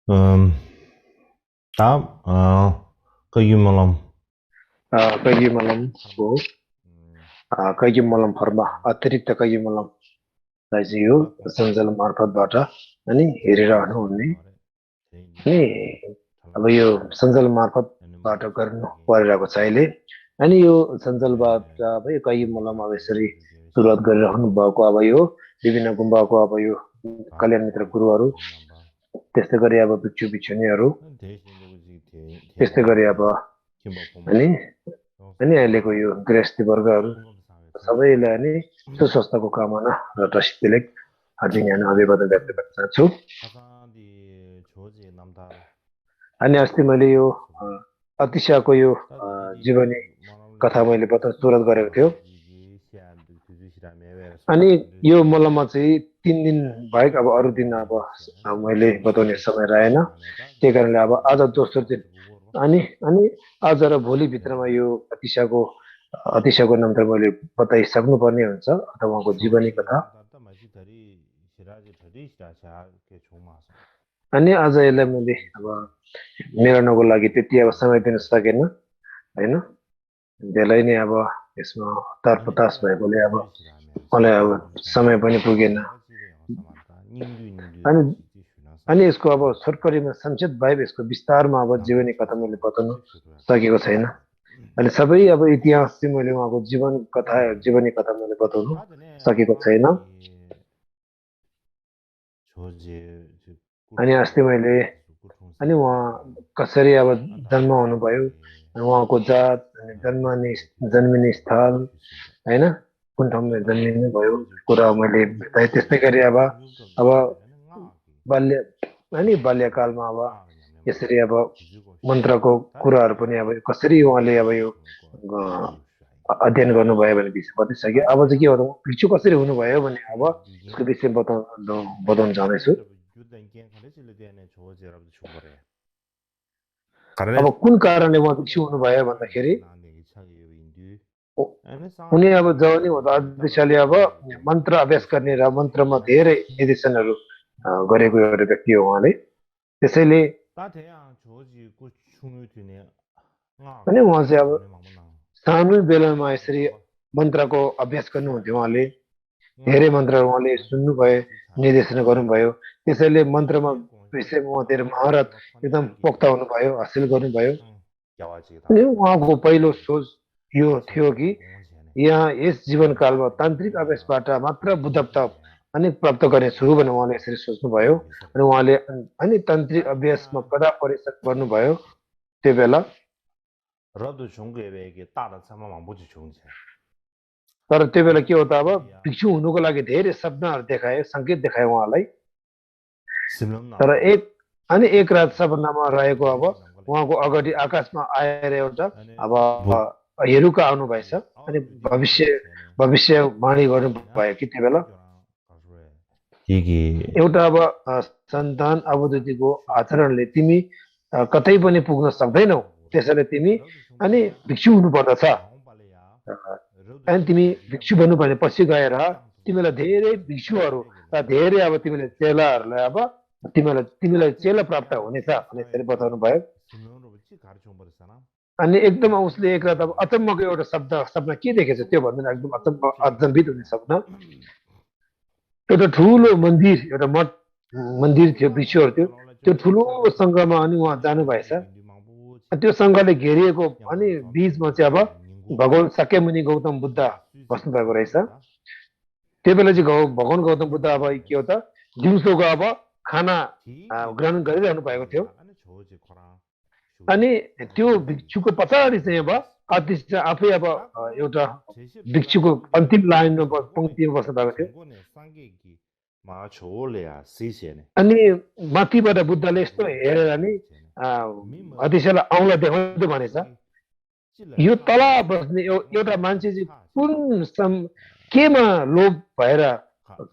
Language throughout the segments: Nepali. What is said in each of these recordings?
Um, Tám kayu malam. Kayu malamको kayu malamहरूमा अतिरिक्त kayu malamलाई चाहिँ यो सञ्जाल मार्फतबाट अनि हेरिरहनु हुने अनि अब यो सञ्जाल मार्फतबाट गर्नु परिरहेको छ अहिले अनि यो सञ्जालबाट अब यो kayu malam अब यसरी सुरुवात गरिरहनु भएको अब यो विभिन्न गुम्बाको अब यो कल्याण मित्र गुरुहरू त्यस्तै गरी अब भिक्षु भिक्षुनीहरू त्यस्तै गरी अब अनि अनि अहिलेको यो गृहस्थी वर्गहरू सबैलाई नै सुस्वास्थ्यको कामना र टसितले हार्दिक यहाँ अभिवादन व्यक्त गर्न चाहन्छु अनि अस्ति मैले यो अतिशाको यो जीवनी कथा मैले सुरुवात गरेको थियो अनि यो मल्लममा चाहिँ 3 दिन बाहेक अब अरू दिन अब मैले बताउने समय रहेन त्यही कारणले अब आज दोस्रो दिन अनि अनि आज र भोलि भित्रमा यो अतिशाको नाम त मैले बताइसक्नु पर्ने हुन्छ अथवा उहाँको जीवनी कथा अनि आज यसलाई मैले अब मिलाउनको लागि त्यति अब समय दिन सकेन होइन धेरै नै अब यसमा हतार पतास भएकोले अब मलाई अब समय पनि पुगेन अनि अनि यसको अब छोटकरीमा संक्षिप्त भाइ यसको विस्तारमा अब जीवनी कथा मैले बताउन सकेको छैन अनि सबै अब इतिहास चाहिँ मैले उहाँको जीवनी कथा मैले बताउन सकेको छैन अनि अस्ति मैले अनि उहाँ कसरी अब जन्म हुनुभयो उहाँको जात अनि जन्मिने स्थल होइन कुन ठाउँमा जन्मिनु भयो कुरा मैले बताएँ त्यस्तै गरी अब बाल्य अनि बाल्यकालमा अब यसरी अब मन्त्रको कुराहरू पनि अब कसरी उहाँले अब यो अध्ययन गर्नुभयो भन्ने विषय बताइसक्यो अब चाहिँ के हो भिक्षु कसरी हुनुभयो भने अब यसको विषय बताउन चाहँदैछु अब कुन कारणले उहाँ भिक्षु हुनुभयो भन्दाखेरि उनी अब जब नि हुँदा अध्यक्षले अब मन्त्र अभ्यास गर्ने र मन्त्रमा धेरै निर्देशनहरू गरेको एउटा व्यक्ति हो उहाँले त्यसैले अनि उहाँ चाहिँ अब सानो बेलामा यसरी मन्त्रको अभ्यास गर्नुहुन्थ्यो उहाँले धेरै मन्त्रहरू उहाँले सुन्नुभयो निर्देशन गर्नुभयो त्यसैले मन्त्रमा विषयमा उहाँ धेरै महारत एकदम पोख्ता हुनुभयो हासिल गर्नुभयो अनि उहाँको पहिलो सोच यो थियो कि यहाँ यस जीवनकालमा तान्त्रिक अभ्यासबाट मात्र बुद्धत्व अनि प्राप्त गर्नेछु भनेर उहाँले यसरी सोच्नुभयो अनि उहाँले अनि तान्त्रिक अभ्यासमा प्रवेश गर्नुभयो त्यो बेला तर त्यो बेला के हो त अब भिक्षु हुनुको लागि धेरै सपनाहरू देखाए सङ्केत देखाए उहाँलाई तर एक रात सपनामा रहेको अब उहाँको अगाडि आकाशमा आएर एउटा अब हेरुका आउनु भएछ अनि भविष्यवाणी गर्नु भयो कि त्यो बेला एउटा अब सन्तान अवधूतिको आचरणले तिमी कतै पनि पुग्न सक्दैनौ त्यसैले तिमी अनि भिक्षु हुनु पर्दछ अनि तिमी भिक्षु बन्नु भने पछि गएर तिमीलाई धेरै भिक्षुहरू र धेरै अब तिमीले चेलाहरूलाई अब तिमीलाई चेला प्राप्त हुनेछ भनेर बताउनु भयो अनि एकदम उसले एक रात अब अचम्मको एउटा सपना के देखेछ त्यो भन्दा एकदम अचम्भित हुने सपना एउटा ठुलो मन्दिर एउटा मठ मन्दिर थियो भिक्षुहरू थियो त्यो ठुलो सङ्घमा अनि उहाँ जानु भएछ त्यो सङ्घले घेरिएको अनि बीचमा चाहिँ अब भगवान शाक्यमुनि गौतम बुद्ध बस्नु भएको रहेछ त्यो बेला चाहिँ भगवान गौतम बुद्ध अब के हो त दिउँसोको अब खाना ग्रहण गरिरहनु भएको थियो अनि त्यो भिक्षुको पछाडि चाहिँ अब आफै अब एउटा भिक्षुको अन्तिम लाइनमा पङ्क्तिमा बस्नु भएको थियो अनि माथिबाट बुद्धले यस्तो हेरेर नि अतिशयलाई औँला देखाउँदै भनेछ यो तल बस्ने एउटा मान्छे चाहिँ कुन केमा लोभ भएर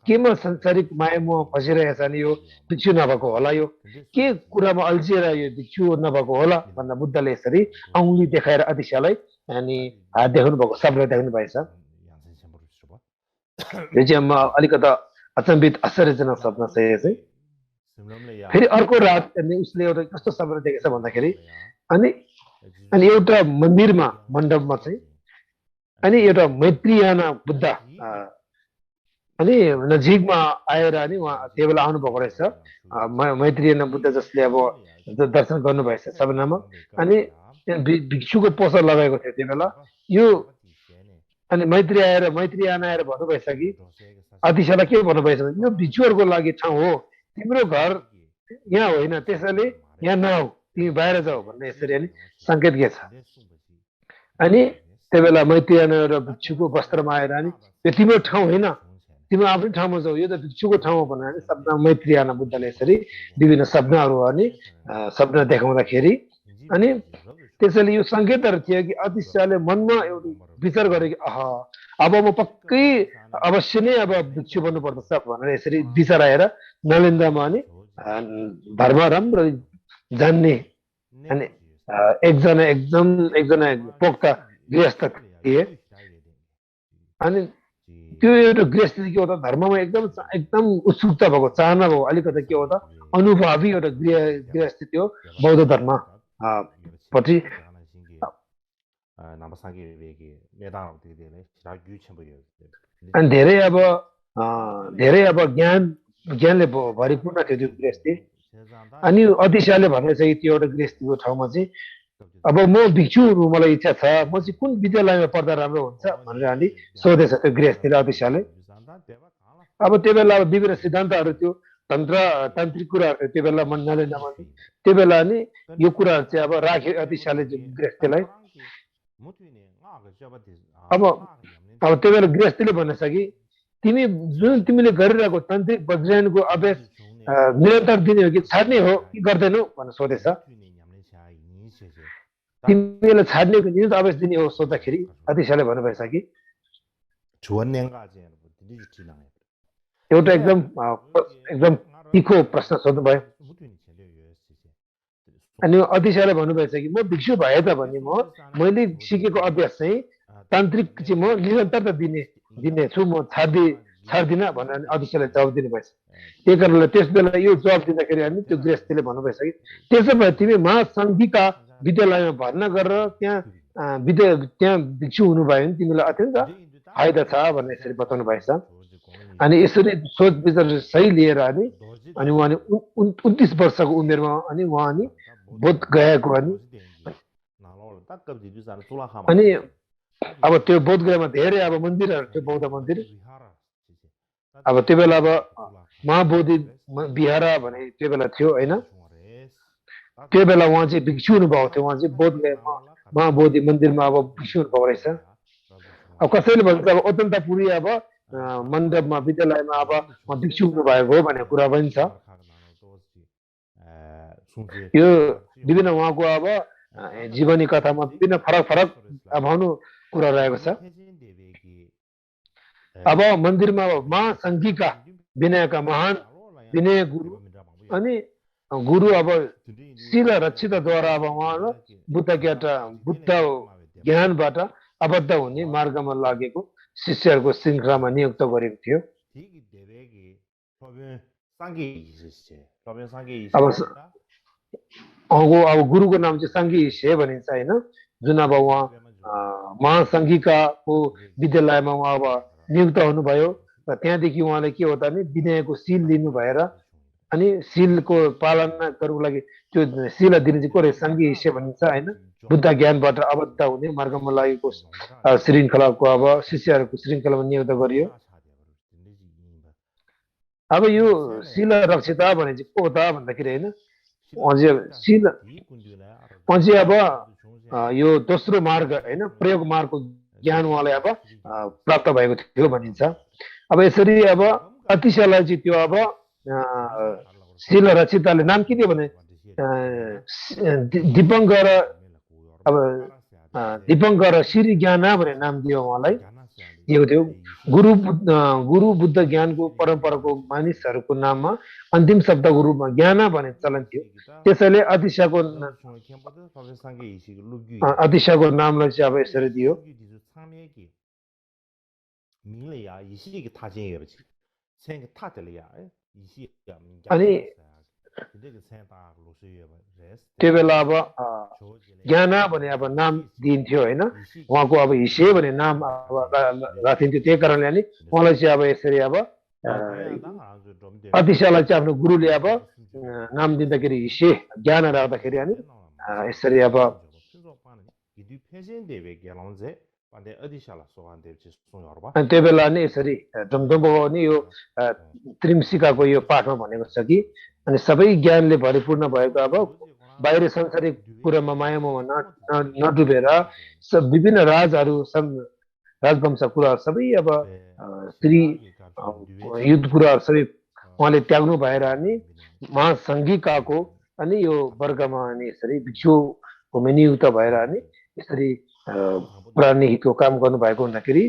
केमा सांसारिक मायामा फसिरहेछ नि यो भिक्षु नभएको होला यो के कुरामा अल्झिएर यो भिक्षु नभएको होला भन्दा बुद्धले यसरी औँली देखाएर अतिशयलाई अनि हात देखाउनु भएको सपना देखाउनु भएछ यो चाहिँ अलिकता अचम्बित आश्चर्यजनक सपना छ यो चाहिँ फेरि अर्को रात अनि उसले एउटा कस्तो सपना देखेछ भन्दाखेरि अनि अनि एउटा मन्दिरमा मण्डपमा चाहिँ अनि एउटा मैत्रीयाना बुद्ध अनि नजिकमा आएर अनि उहाँ त्यो बेला आउनुभएको रहेछ मैत्रीयाना बुद्ध जसले अब दर्शन गर्नुभएछ सबैनामा अनि भिक्षुको पोस्टर लगाएको थियो त्यो बेला यो अनि मैत्रीयाना आएर भन्नुभएछ कि अतिशयलाई के भन्नुभएछ भने यो भिक्षुहरूको लागि ठाउँ हो तिम्रो घर यहाँ होइन त्यसैले यहाँ नआऊ तिमी बाहिर जाऊ भन्ने यसरी अनि सङ्केत के छ अनि त्यो बेला मैत्रीयाना एउटा भिक्षुको वस्त्रमा आएर अनि यो तिम्रो ठाउँ होइन तिम्रो आफ्नै ठाउँमा जाऊ यो त भिक्षुको ठाउँ हो भनेर सपना मैत्रीयाना बुद्धले यसरी विभिन्न सपनाहरू अनि सपना देखाउँदाखेरि अनि त्यसैले यो सङ्केतहरू थियो कि अतिशयले मनमा एउटा विचार गरे कि अब म पक्कै अवश्य नै अब भिक्षु बन्नुपर्दछ भनेर यसरी विचार आएर नलेन्द्रमा अनि धर्म राम्रो जान्ने अनि एकजना पोख्ता गृहस्थ थिए अनि त्यो एउटा गृहस्थ के हो त धर्ममा एकदम उत्सुकता भएको चाहना भएको अलिकति के हो त अनुभवी एउटा गृहस्थ थियो बौद्ध धर्म पछि अनि धेरै अब ज्ञानले भरिपूर्ण थियो त्यो गृहस्थी अनि अतिशयले भनेछ कि त्यो एउटा गृहस्थीको ठाउँमा चाहिँ अब म भिक्षु हुनु मलाई इच्छा छ म चाहिँ कुन विद्यालयमा पढ्दा राम्रो हुन्छ भनेर अनि सोधेछ त्यो गृहस्थीले अतिशयले अब त्यो बेला अब विभिन्न सिद्धान्तहरू थियो तान्त्रिक कुराहरू त्यो बेला नलेन्द्रमा त्यो बेला अनि यो कुराहरू चाहिँ अब राख्यो अतिशयले गृहस्थीलाई अब त्यो बेला गृहस्थीले भनेछ कि तिमीले गरिरहेको तान्त्रिक वज्रायनको अभ्यास निरन्तर दिने हो कि छाड्ने हो कि गर्दैनौ भनेर सोधेछ तिमीले छाड्ने हो कि निरन्तर अभ्यास दिने हो सोद्धाखेरि अतिशयले भन्नुभएछ कि एउटा एकदम तिखो प्रश्न सोध्नुभयो अनि अतिशयले भन्नुभएछ कि म भिक्षु भए तापनि मैले सिकेको अभ्यास चाहिँ तान्त्रिक चाहिँ म निरन्तरता दिने छु म छाड्दिनँ भनेर अतिशयले जवाब दिनुभएछ त्यही कारणले त्यस बेला यो जवाब दिँदाखेरि अनि त्यो गृहस्थीले भन्नुभएछ कि त्यसो भए तिमी महासङ्घीका विद्यालयमा भर्ना गरेर त्यहाँ भिक्षु हुनुभयो भने तिमीलाई अत्यन्त फाइदा छ भनेर यसरी बताउनु भएछ अनि यसरी सोच विचार सही लिएर अनि उहाँले 29 वर्षको उमेरमा अनि उहाँ अनि बोध गएको अनि अब त्यो बोध गयामा धेरै अब मन्दिरहरू थियो बौद्ध मन्दिर अब त्यो बेला अब महाबोधि विहार भने त्यो बेला थियो होइन त्यो बेला उहाँ चाहिँ भिक्षु हुनुभएको थियो उहाँ चाहिँ बोध गयामा महाबोधि मन्दिरमा अब भिक्षु हुनुभएको रहेछ अब कसैले भन्छ अब अत्यन्तपुरी अब मण्डपमा विद्यालयमा अब भिक्षु हुनुभएको हो भन्ने कुरा पनि छ यो विभिन्न उहाँको अब जीवनी कथामा विभिन्न फरक भनौँ कुरा रहेको छ अब मन्दिरमा महासङ्घीका विनयका महान विनय गुरु अनि गुरु अब शिल रक्षितद्वारा अब उहाँ बुद्ध ज्ञानबाट आबद्ध हुने मार्गमा लागेको शिष्यहरूको श्रृङ्खलामा नियुक्त गरेको थियो अब गुरुको नाम चाहिँ साङ्गी से भनिन्छ होइन जुन अब उहाँ महासङ्घीकाको विद्यालयमा उहाँ अब नियुक्त हुनुभयो र त्यहाँदेखि उहाँले के हो त भने विनयको शिल लिनु भएर अनि शिलको पालना गर्नुको लागि त्यो शिल दिने चाहिँ को रहेछ साङ्गी से भनिन्छ होइन बुद्ध ज्ञानबाट आबद्ध हुने मार्गमा लागेको श्रृङ्खलाको अब शिष्यहरूको श्रृङ्खलामा नियुक्त गरियो अब यो शिल रक्षिता भने चाहिँ को त भन्दाखेरि होइन अझै अब यो दोस्रो मार्ग होइन प्रयोग मार्गको ज्ञान उहाँलाई अब प्राप्त भएको थियो भनिन्छ अब यसरी अब अतिशयलाई चाहिँ त्यो अब शिल रक्षिताले नाम के दियो भने दिपङ्कर श्री ज्ञान भन्ने नाम दियो उहाँलाई दिएको थियो गुरु बुद्ध ज्ञानको परम्पराको मानिसहरूको नाममा अन्तिम शब्दको रूपमा ज्ञान भन्ने चलन थियो त्यसैले अतिशयको नामलाई चाहिँ अब यसरी दियो अनि त्यो बेला अब ज्ञान भने अब नाम दिइन्थ्यो होइन उहाँको अब हिसे भने नाम अब राखिन्थ्यो त्यही कारणले अनि उहाँलाई चाहिँ अब यसरी अब अतिशालाई चाहिँ आफ्नो गुरुले अब नाम दिँदाखेरि हिसे ज्ञान राख्दाखेरि अनि यसरी अब अनि त्यो बेला नि यसरी डमडम बाबा नि यो त्रिमसिकाको यो पाठमा भनेको छ कि अनि सबै ज्ञानले भरिपूर्ण भएको अब बाहिर संसारिक कुरामा मायामा नडुबेर विभिन्न राजहरू राजवंश कुराहरू सबै अब स्त्री युद्ध कुराहरू सबै उहाँले त्याग्नु भएर अनि महासङ्घिकाको अनि यो वर्गमा अनि यसरी भिक्षुको नियुक्त भएर अनि यसरी प्राणी हितको काम गर्नुभएको हुँदाखेरि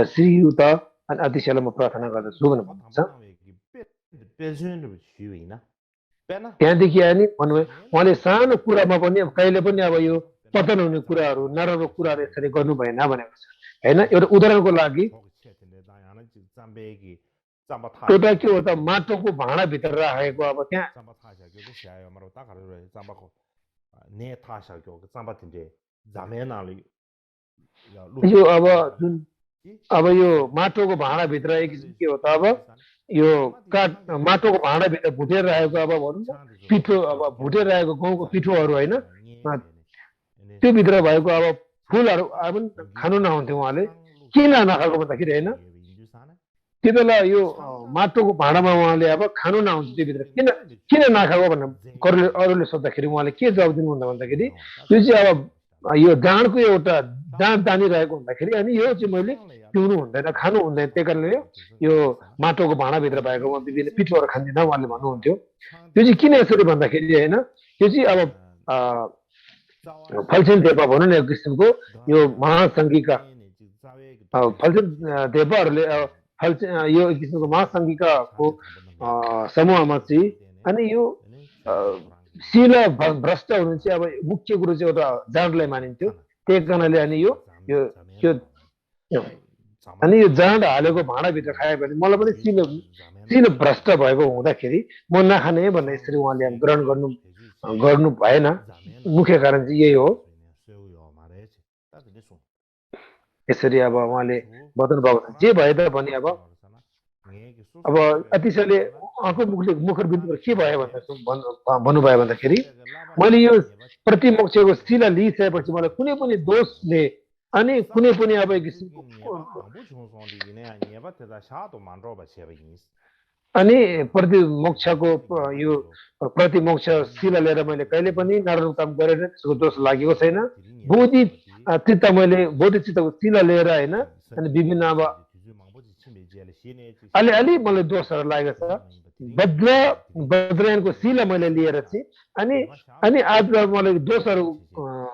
श्रीयुत अनि अतिशयलाई म प्रार्थना गर्दछु भनेर भन्नुहुन्छ त्यहाँदेखि अनि भन्नुभयो उहाँले सानो कुरामा पनि अब कहिले पनि अब यो पतन हुने कुराहरू नराम्रो कुराहरू यसरी गर्नु भएन भनेको छ होइन एउटा उदाहरणको लागि एउटा के हो त माटोको भाँडाभित्र राखेको अब त्यहाँ यो अब जुन अब यो माटोको भाँडाभित्र एक किसिम के हो त अब यो काठ माटोको भाँडाभित्र भुटेर राखेको अब भनौँ न पिठो अब भुटेर राखेको गहुँको पिठोहरू होइन त्यो भित्र भएको अब फुलहरू अब खानु नहुन्थ्यो उहाँले किन नखाएको भन्दाखेरि होइन त्यो बेला यो माटोको भाँडामा उहाँले अब खानु नहुन्थ्यो त्यो भित्र किन नखाएको भनेर अरूले सोद्धाखेरि उहाँले के जवाब दिनुहुन्छ भन्दाखेरि त्यो चाहिँ अब यो जाँडको एउटा जाँड तानिरहेको हुँदाखेरि अनि यो चाहिँ मैले पिउनु हुँदैन खानु हुँदैन त्यही कारणले यो माटोको भाँडाभित्र भएको विभिन्न पिठोहरू खाँदिनँ उहाँले भन्नुहुन्थ्यो त्यो चाहिँ किन यसरी भन्दाखेरि होइन त्यो चाहिँ अब फल्सेन देपा भनौँ न एक किसिमको यो महासङ्घिका फल्सेन देपाहरूले यो एक किसिमको महासङ्घिकाको समूहमा चाहिँ अनि यो शिल भ्रष्ट हुनु चाहिँ अब मुख्य कुरो चाहिँ एउटा जाँडलाई मानिन्थ्यो त्यही कारणले अनि यो अनि यो जाँड हालेको भाँडाभित्र खायो भने मलाई पनि शिल भ्रष्ट भएको हुँदाखेरि म नखाने भनेर यसरी उहाँले ग्रहण गर्नु भएन मुख्य कारण चाहिँ यही हो यसरी अब उहाँले बताउनु भएको जे भए तापनि अब अतिशयले अर्को मुखर के भयो भन्नुभयो भन्दाखेरि मैले यो प्रतिमोक्षको शिला लिइसकेपछि मलाई कुनै पनि दोषले अनि कुनै पनि अब अनि प्रतिमोक्षको यो प्रतिमोक्ष शिला लिएर मैले कहिले पनि नराम्रो काम गरेर त्यसको दोष लागेको छैन बोधि चित्त चित्तको शिला लिएर होइन अनि विभिन्न अब अलि मलाई दोषहरू लागेको छ वज्रयानको शिला मैले लिएर चाहिँ अनि आज मलाई दोषहरू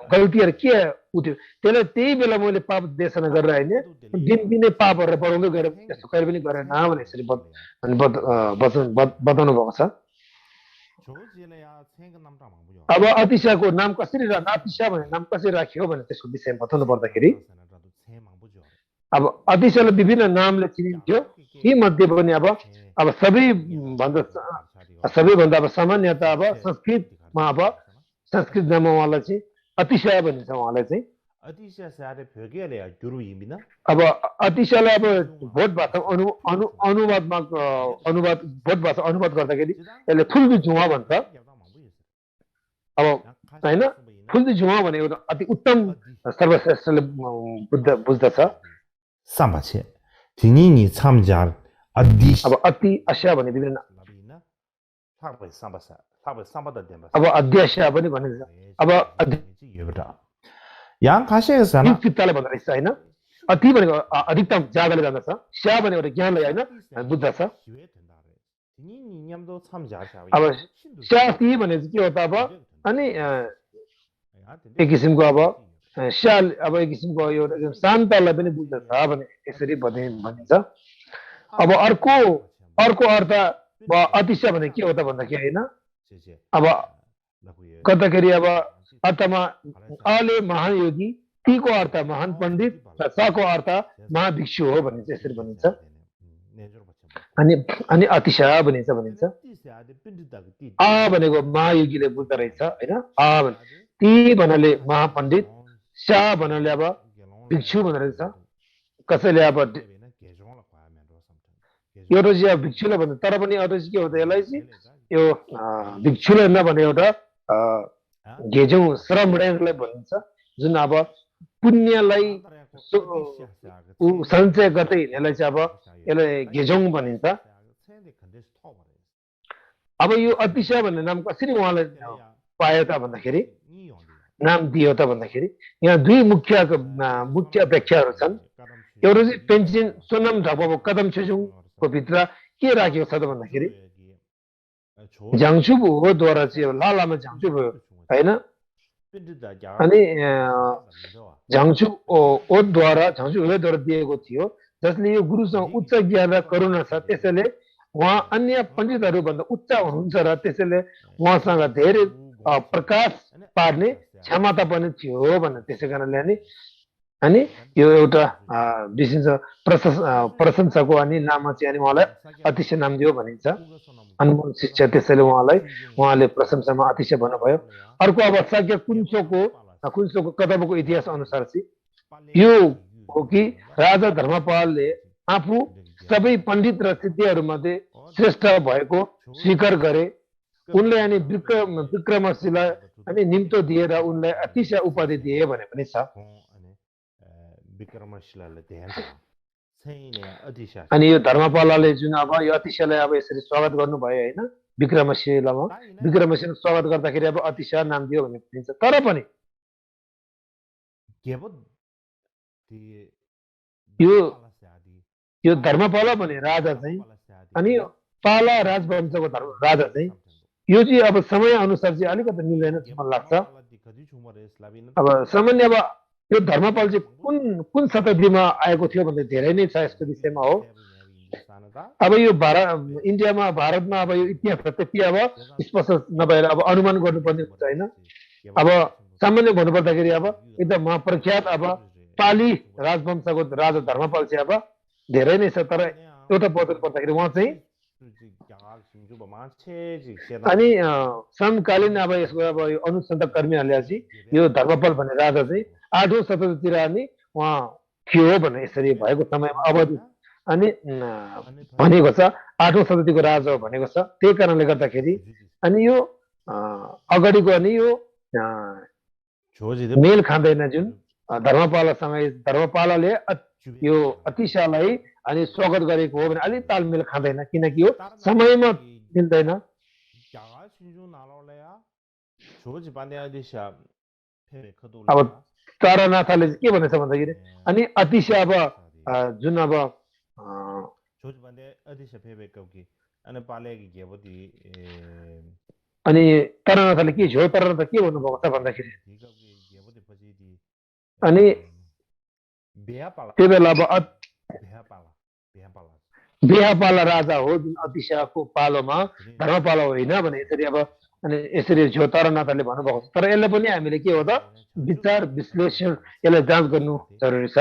गल्तीहरू के उठ्यो त्यसलाई त्यही बेला मैले पाप देशना गरेर होइन दिनदिनै पापहरू बढाउँदै गएर त्यस्तो कहिले पनि गरेन भने यसरी बताउनु भएको छ अब अतिशाको नाम कसरी अतिशा भन्ने नाम कसरी राखियो भने त्यसको विषयमा बताउनु पर्दाखेरि अब अतिशयलाई विभिन्न नामले चिनिन्थ्यो यी मध्ये पनि अब सबैभन्दा अब सामान्यतः अब संस्कृतमा अब संस्कृत नाममा उहाँलाई चाहिँ अतिशय भनिन्छ उहाँलाई चाहिँ अब अतिशयलाई अब भोट भाषा भोट भाषा अनुवाद गर्दाखेरि यसले फुल्दु झुवा भन्छ अब होइन फुल्दु झुवा भने एउटा अति उत्तम सर्वश्रेष्ठले बुझ्दछ सामाचे तिनी 참잘 अति अब अति अश्या भने विभिन्न अब अध्यक्ष पनि भनिन्छ अब यहाँ खासैसँग चित्तलाई भन्दो रहेछ होइन अति भनेको अधिकतम ज्यादाले जान्दछ स्या भने एउटा ज्ञानलाई होइन बुझ्दछ अब स्यासी भने चाहिँ के हो त अब अनि एक किसिमको अब स्याल अब एक किसिमको एउटा शान्तलाई पनि बुझ्दछ भने यसरी भनिन्छ अब अर्को अर्थ अतिशय भने के हो त भन्दाखेरि होइन अब गर्दाखेरि अब अर्थमा अले महायोगी टीको अर्थ महान पण्डित र सको अर्थ महाभिक्षु हो भन्ने चाहिँ यसरी भनिन्छ अनि अनि अतिशा भनिन्छ आ भनेको महायोगीले बुझ्दो रहेछ होइन आ भने ती भन्नाले महापण्डित सा भन्नाले अब भिक्षु भन्दो रहेछ कसैले अब एउटा चाहिँ अब भिक्षुलाई भन्दा तर पनि एउटा चाहिँ के हो त यसलाई चाहिँ यो भिक्षुलाई नभने एउटा गेजौँ श्रमणलाई भनिन्छ जुन अब पुण्यलाई सञ्चय गर्दै हिँड्नेलाई चाहिँ अब यसलाई गेजौँ भनिन्छ अब यो अतिशय भन्ने नाम कसरी उहाँलाई पायो त भन्दाखेरि नाम दियो त भन्दाखेरि यहाँ दुई मुख्य व्याख्याहरू छन् एउटा चाहिँ पेन्सिन सोनम ढापाको कदम छेजुङको भित्र के राखेको छ त भन्दाखेरि झाङचुब हो द्वारा चाहिँ लालामा झाङचुब हो होइन अनि झाङचु ओद्वारा झाङचु ओद्वारा दिएको थियो जसले यो गुरुसँग उच्च ज्ञान र करुणा छ त्यसैले उहाँ अन्य पण्डितहरू भन्दा उच्च हुनुहुन्छ र त्यसैले उहाँसँग धेरै प्रकाश पार्ने क्षमता पनि थियो भनेर त्यसै कारणले अनि यो एउटा विशेष प्रशंसाको अनि नाममा चाहिँ अनि उहाँलाई अतिशय नाम दियो भनिन्छ अनमोल शिक्षा त्यसैले उहाँले प्रशंसामा अतिशय भन्नुभयो अर्को अब शाक्य कुञ्चोको कदमको इतिहास अनुसार चाहिँ यो हो कि राजा धर्मपालले आफू सबै पण्डित र सिद्धिहरूमध्ये श्रेष्ठ भएको स्वीकार गरे उनले अनि विक्रमशिला अनि निम्तो दिएर उनलाई अतिशय उपाधि दिए भने पनि छ अनि यो धर्मपालले जुन अब यो अतिशयलाई अब यसरी स्वागत गर्नुभयो होइन विक्रमशिलामा स्वागत गर्दाखेरि अब अतिशय नाम दियो भन्ने भनिन्छ तर पनि यो धर्मपाल भन्ने राजा चाहिँ अनि पाला राजवंशको राजा चाहिँ यो चाहिँ अब समय अनुसार चाहिँ अलिकति मिल्दैन जस्तो मलाई लाग्छ अब सामान्य अब यो धर्मपाल चाहिँ कुन शताब्दीमा आएको थियो भन्ने धेरै नै छ यसको विषयमा हो अब यो भारतमा अब यो इतिहास त्यति अब स्पष्ट नभएर अब अनुमान गर्नुपर्ने हुन्छ होइन अब सामान्य भन्नुपर्दाखेरि अब एकदम महाप्रख्यात अब पाली राजवंशको राजा धर्मपाल चाहिँ अब धेरै नै छ तर एउटा बताउनु पर्दाखेरि उहाँ चाहिँ अनि समकालीन अब यसको अब यो अनुसन्धान कर्मीहरूले चाहिँ यो धर्मपाल भन्ने राजा चाहिँ 8औं शताब्दीतिर अनि उहाँ थियो भने यसरी भएको समयमा अवधि अनि भनेको छ 8औं शताब्दीको राजा हो भनेको छ त्यही कारणले गर्दाखेरि अनि यो अगाडिको अनि यो मेल खाँदैन जुन धर्मपालले यो अतिशालाई अनि स्वागत गरेको हो भने अलिक तालमेल खाँदैन किनकि यो समयमा मिल्दैन अब तारानाथले के भनेछ भन्दाखेरि अनि अतिशय अब जुन अब अनि तारानाथले के झो तारानाथ के भन्नुभएको छ भन्दाखेरि अनि त्यो बेला अब बिहापाला राजा हो जुन अतिशाको पालोमा धर्मपाल होइन भने यसरी अब अनि यसरी झो तारानाथले भन्नुभएको छ तर यसलाई पनि हामीले के हो त विचार विश्लेषण यसलाई जाँच गर्नु जरुरी छ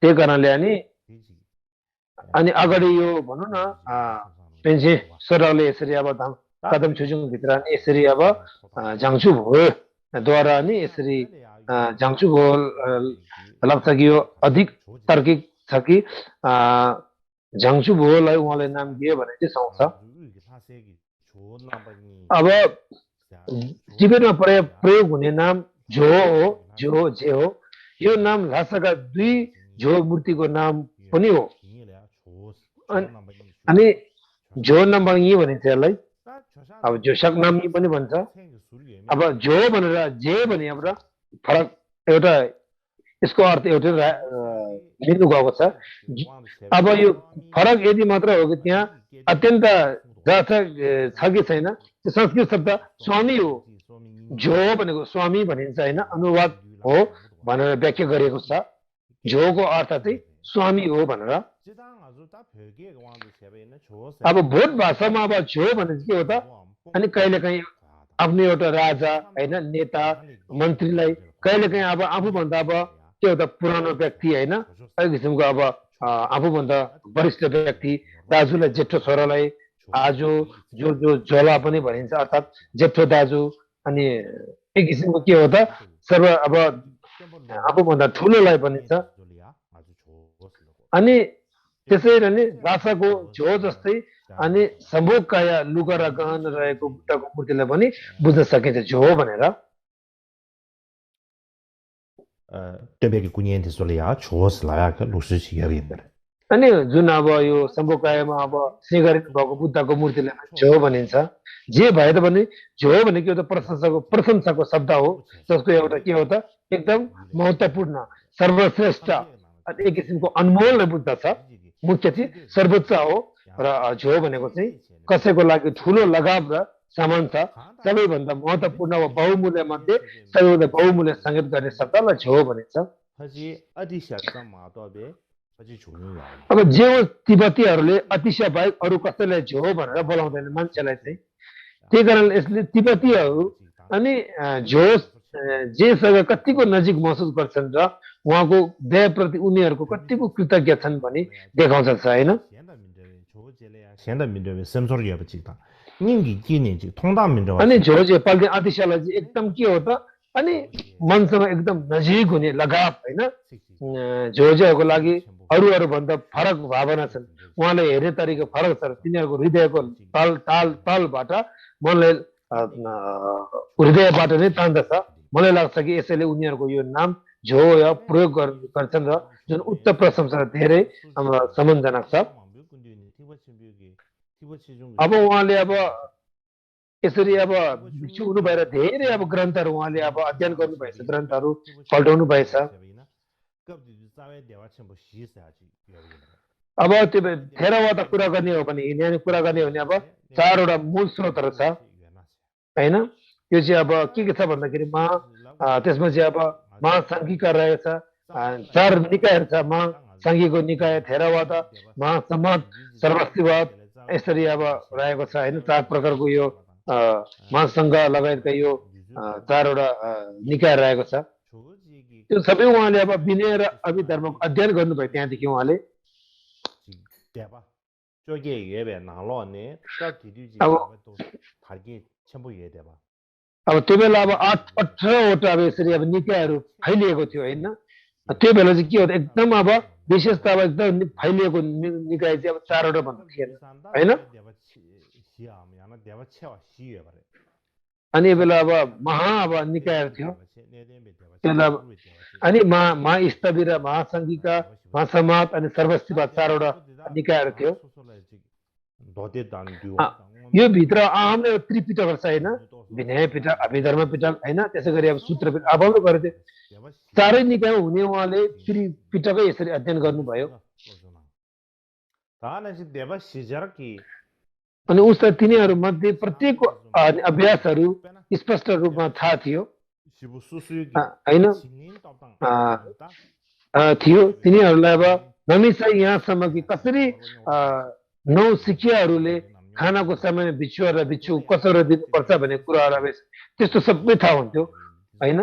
त्यही कारणले अनि अगाडि यो भनौँ न पेन्सेश्वरले यसरी अब कदम छुजुङ भित्र अनि यसरी अब झाङचु भोद्वारा अनि यसरी झाङचु भो लाग्छ कि यो अधिक तार्किक छ कि झाङचु भोलाई उहाँले नाम दियो भने चाहिँ सुहाउँछ अब जीवनमा प्रयोग हुने नाम झो हो यो नाम लासाका दुई झो मूर्तिको नाम पनि हो अनि झो नम्बर यी भनिन्छ यसलाई अब जोसक नाम यी पनि भन्छ अब झो भनेर जे भने हाम्रो फरक एउटा यसको अर्थ एउटै लिनु गएको छ अब यो फरक यदि मात्र हो कि त्यहाँ अत्यन्त छ कि छैन त्यो संस्कृत शब्द स्वामी हो झो भनेको स्वामी भनिन्छ होइन अनुवाद हो भनेर व्याख्या गरिएको छ झोको अर्थ चाहिँ स्वामी हो भनेर अब भोट भाषामा अब झो भने के हो त अनि कहिलेकाहीँ आफ्नो एउटा राजा होइन नेता मन्त्रीलाई कहिलेकाहीँ अब आफूभन्दा अब के हो त पुरानो व्यक्ति होइन एक किसिमको अब आफूभन्दा वरिष्ठ व्यक्ति दाजुलाई जेठो छोरालाई आजो जो जो झोला पनि भनिन्छ अर्थात् जेठो दाजु अनि एक किसिमको के हो त सर्व अब आफूभन्दा ठुलोलाई भनिन्छ अनि त्यसैले नै रासाको झो जस्तै अनि सम्भोग काया लुगा र गहना रहेको बुद्धको मूर्तिलाई पनि बुझ्न सकिन्छ झो भनेर Tebeki kunyenti solya chos layak lusu chiyabindar. अनि जुन अब यो सम्भोग कायामा अब सिंहरित भएको बुद्धको मूर्तिलाई झो भनिन्छ जे भए पनि झो भनेको एउटा प्रशंसाको शब्द हो जसको एउटा के हो त एकदम महत्त्वपूर्ण सर्वश्रेष्ठ अनि एक किसिमको अनमोल बुद्ध छ मुख्य चाहिँ सर्वोच्च हो र झो भनेको चाहिँ कसैको लागि ठुलो लगाव र सामान छ सबैभन्दा महत्त्वपूर्ण वा बहुमूल्य मध्ये सबैभन्दा बहुमूल्य संकेत गर्ने शब्दलाई झो भनिन्छ Haji adishatsa maatobe haji chungya. अब जे हो तिब्बतीहरूले अतिशय बाहेक अरू कसैलाई झो भनेर बोलाउँदैन मान्छेलाई चाहिँ त्यही कारण यसले तिब्बतीहरू अनि झो जेसँग कतिको नजिक महसुस गर्छन् र उहाँको दयाप्रति उनीहरूको कतिको कृतज्ञ छन् भनी देखाउँछ होइन Shenda mindrewe semsor yaba chikta. Ningi kini chik tongda mindrewa. अनि झो जे पाल्ने अतिशयलाई चाहिँ एकदम के हो त अनि मनसँग एकदम नजिक हुने लगाव होइन झोजेहरूको लागि अरू भन्दा फरक भावना छन् उहाँले हेर्ने तरिका फरक छ तिनीहरूको हृदयको तालबाट मनलाई हृदयबाट नै तान्दछ मलाई लाग्छ कि यसैले उनीहरूको यो नाम झो या प्रयोग गर्छन् र जुन उच्च प्रशंसा धेरै सम्मानजनक छ अब उहाँले अब यसरी अब भिक्षु हुनु भएर धेरै अब ग्रन्थहरू उहाँले अब अध्ययन गर्नुभएछ ग्रन्थहरू पल्टाउनु भएछ अब त्यो थेरावाद कुरा गर्ने हो भने यहाँनिर कुरा गर्ने हो भने अब चारवटा मूल स्रोतहरू छ होइन यो चाहिँ अब के छ भन्दाखेरि त्यसमा चाहिँ अब महासाङ्घिका रहेछ चार निकायहरू छ महासाङ्घिको निकाय थेरावाद महासमाज सर्वस्तिवाद यसरी अब रहेको छ होइन चार प्रकारको यो महासङ्घ लगायतका यो चारवटा निकाय रहेको छ त्यो सबै उहाँले अब विनय र अभिधर्मको अध्ययन गर्नुभयो त्यहाँदेखि उहाँले अब त्यो बेला अब 18वटा अब यसरी अब निकायहरू फैलिएको थियो होइन त्यो बेला चाहिँ के हो एकदम अब विशेषता अब एकदम फैलिएको निकाय चाहिँ अब चारवटा भन्नु थिएन होइन अनि यो बेला अब अब निकायहरू थियो अनि महास्तवी र महासङ्घिका महासमाज अनि सर्वस्तिवाद चारवटा निकायहरू थियो यो भित्र आउने त्रिपिटक छ होइन विनय पिटक अभिधर्म पिटक होइन त्यसै गरी अब सूत्र पिटक आफूले गरेको थियो चारै निकाय हुने उहाँले त्रिपिटकै यसरी अध्ययन गर्नुभयो अनि उसलाई तिनीहरू मध्ये प्रत्येक अभ्यासहरू स्पष्ट रूपमा थाहा थियो होइन थियो तिनीहरूलाई अब हमेसा यहाँसम्म कि कसरी नौ सिकियाहरूले खानाको समयमा बिछुवा र बिछु कसरी दिनुपर्छ भन्ने कुराहरू अब त्यस्तो सबै थाहा हुन्थ्यो होइन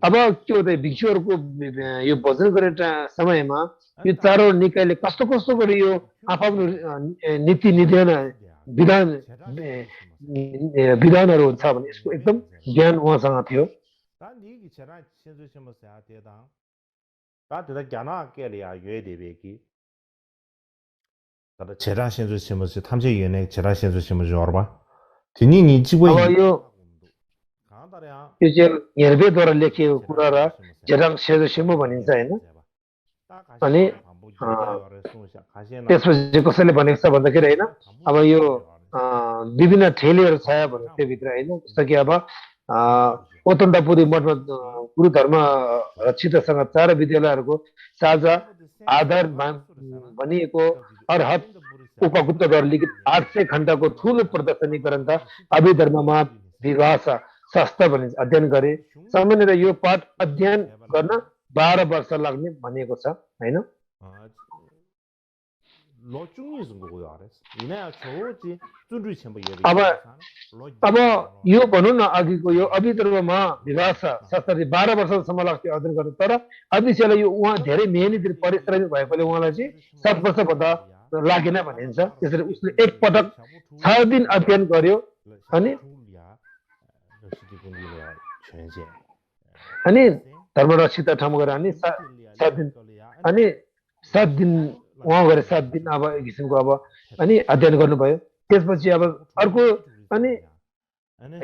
अब के हो त भिक्षुहरूको यो भोजन गर्ने समयमा यो चारवटा निकायले कस्तो कस्तो गरी यो आफ्नो नीति विधानहरू हुन्छ भने यसको एकदम ज्ञान उहाँसँग थियो यो चाहिँ हेर्वेद्वारा लेखिएको कुरा र झेराङ सेजोसिमो भनिन्छ होइन अनि त्यसपछि कसैले भनेको छ भन्दाखेरि होइन अब यो विभिन्न ठेलीहरू छ भने त्योभित्र होइन जस्तो कि अब ओतण्डपुरी मठमा गुरु धर्म रक्षितसँग चार विद्यालयहरूको साझा आधार भनिएको अर्हत उपगुप्तद्वारा लिखित 800 खण्डको ठुलो प्रदर्शनी ग्रन्थ अभिधर्ममा विभाषा शास्त्र भनिन्छ अध्ययन गरे सामान्यतः यो पाठ अध्ययन गर्न 12 वर्ष लाग्ने भनिएको छ होइन अब यो भनौँ न अघिको यो अभिधर्ममा विवाह छ शास्त्री 12 वर्षसम्म लाग्थ्यो अध्ययन गर्नु तर अविषयलाई यो उहाँ धेरै मेहनती परिश्रमी भएकोले उहाँलाई चाहिँ 7 वर्षभन्दा लागेन भनिन्छ त्यसरी उसले एकपटक 6 दिन अध्ययन गर्यो अनि धर्मरक्षित ठाउँमा गएर अनि 7 दिन अनि 7 दिन उहाँ गएर 7 दिन अब एक किसिमको अब अनि अध्ययन गर्नुभयो त्यसपछि अब अर्को अनि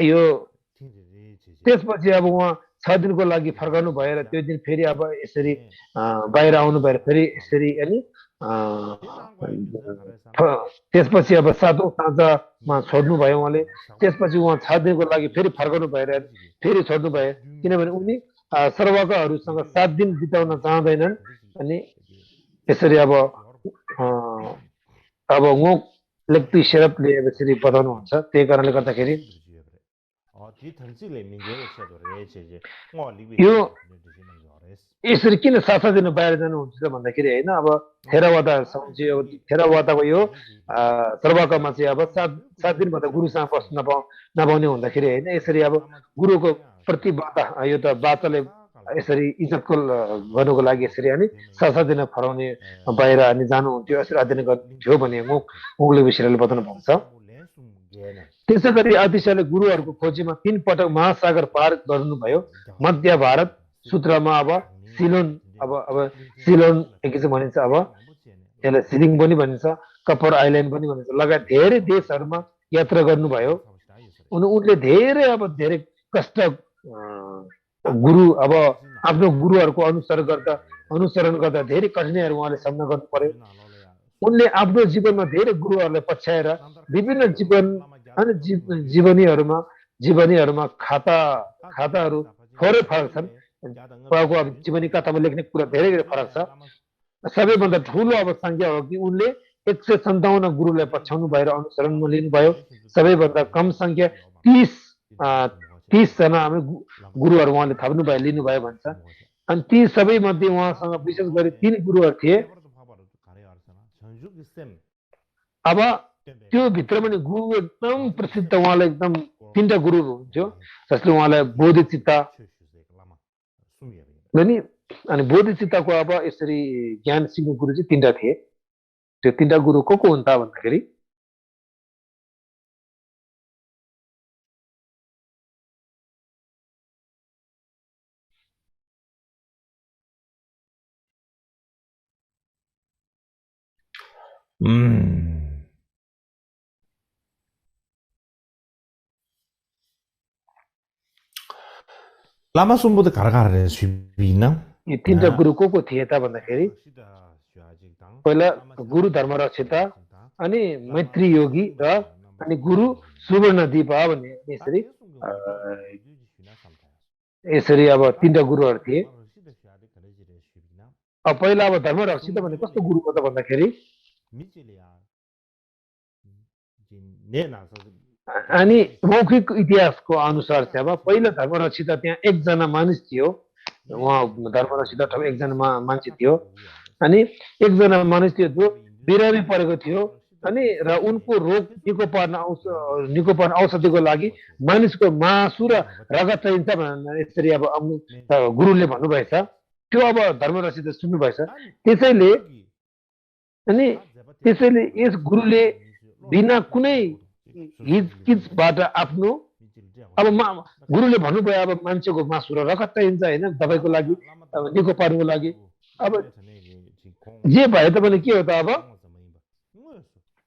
यो त्यसपछि अब उहाँ 6 दिनको लागि फर्काउनु भएर त्यो दिन फेरि अब यसरी बाहिर आउनु भएर फेरि यसरी अनि त्यसपछि अब 7औं साँझमा छोड्नु भयो उहाँले त्यसपछि उहाँ 6 दिनको लागि फेरि फर्काउनु भएर फेरि छोड्नु भयो किनभने उनी सर्वकाहरूसँग 7 दिन बिताउन चाहँदैनन् अनि यसरी अब लेक्ति सेरपले यसरी बताउनुहुन्छ त्यही कारणले गर्दाखेरि यो यसरी किन 7 दिन बाहिर जानुहुन्छ भन्दाखेरि होइन अब थेरावादाको यो सर्वकामा चाहिँ अब 7 दिनभन्दा गुरुसँग बस्न नपाउने हुँदाखेरि होइन यसरी अब गुरुको प्रति यो त बाचाले यसरी इज्जतको गर्नुको लागि यसरी अनि 7 दिन फराउने बाहिर अनि जानुहुन्थ्यो यसरी अध्ययन गर्थ्यो भने मुगले विषयले बताउनु भएको छ त्यसै गरी अतिशयले गुरुहरूको खोजीमा 3 पटक महासागर पार गर्नुभयो मध्य भारत सूत्रमा अब सिलोन सिलोन एक किसिम भनिन्छ अब यसलाई सिलिङ पनि भनिन्छ कपर आइल्यान्ड पनि भनिन्छ लगायत धेरै देशहरूमा यात्रा गर्नुभयो उनले धेरै कष्ट गुरु अब आफ्नो गुरुहरूको अनुसरण गर्दा धेरै कठिनाइहरू उहाँले सामना गर्नु पर्यो उनले आफ्नो जीवनमा धेरै गुरुहरूलाई पछ्याएर विभिन्न जीवनीहरूमा खाताहरू थोरै फरक छन् उहाँको अब जीवनी कथामा लेख्ने कुरा धेरै फरक छ सबैभन्दा ठुलो अब संख्या हो कि उनले 157 गुरुलाई पछ्याउनु भएर अनुसरणमा लिनुभयो सबैभन्दा कम संख्या 30 जना गुरुहरू उहाँले थप्नु भयो लिनुभयो भन्छ अनि ती सबै मध्ये उहाँसँग विशेष गरी 3 गुरुहरू थिए अब त्यो भित्र पनि गुरु एकदम प्रसिद्ध उहाँलाई एकदम 3टा गुरु हुन्थ्यो जसले उहाँलाई बोधिचित्त अनि बोधिचित्तको अब यसरी ज्ञान सिंह गुरु चाहिँ 3टा थिए त्यो 3टा गुरु को हुन् त भन्दाखेरि लामा सुम्बुद घरघरले सुबिन यी 3टा गुरु को थिए त भन्दाखेरि पहिला गुरु धर्मरक्षित अनि मैत्री योगी र अनि गुरु सुवर्णदीप भन्ने यसरी अब 3टा गुरुहरू थिए अब पहिला अब धर्मरक्षित भने कस्तो गुरु हो त भन्दाखेरि अनि मौखिक इतिहासको अनुसार चाहिँ अब पहिला धर्मरक्षित त्यहाँ एकजना मानिस थियो उहाँ धर्मरक्षित ठाउँ एकजना मान्छे थियो अनि एकजना मानिस थियो जो बिरामी परेको थियो अनि र उनको रोग निको पार्न औषधिको लागि मानिसको मासु र रगत चाहिन्छ भनेर यसरी अब गुरुले भन्नुभएछ त्यो अब धर्मरक्षित सुन्नुभएछ त्यसैले यस गुरुले बिना कुनै हिचकिचबाट आफ्नो अब गुरुले भन्नुभयो अब मान्छेको मासु र रगत चाहिन्छ होइन दबाईको लागि अब निको पार्नुको लागि अब जे भए पनि के हो त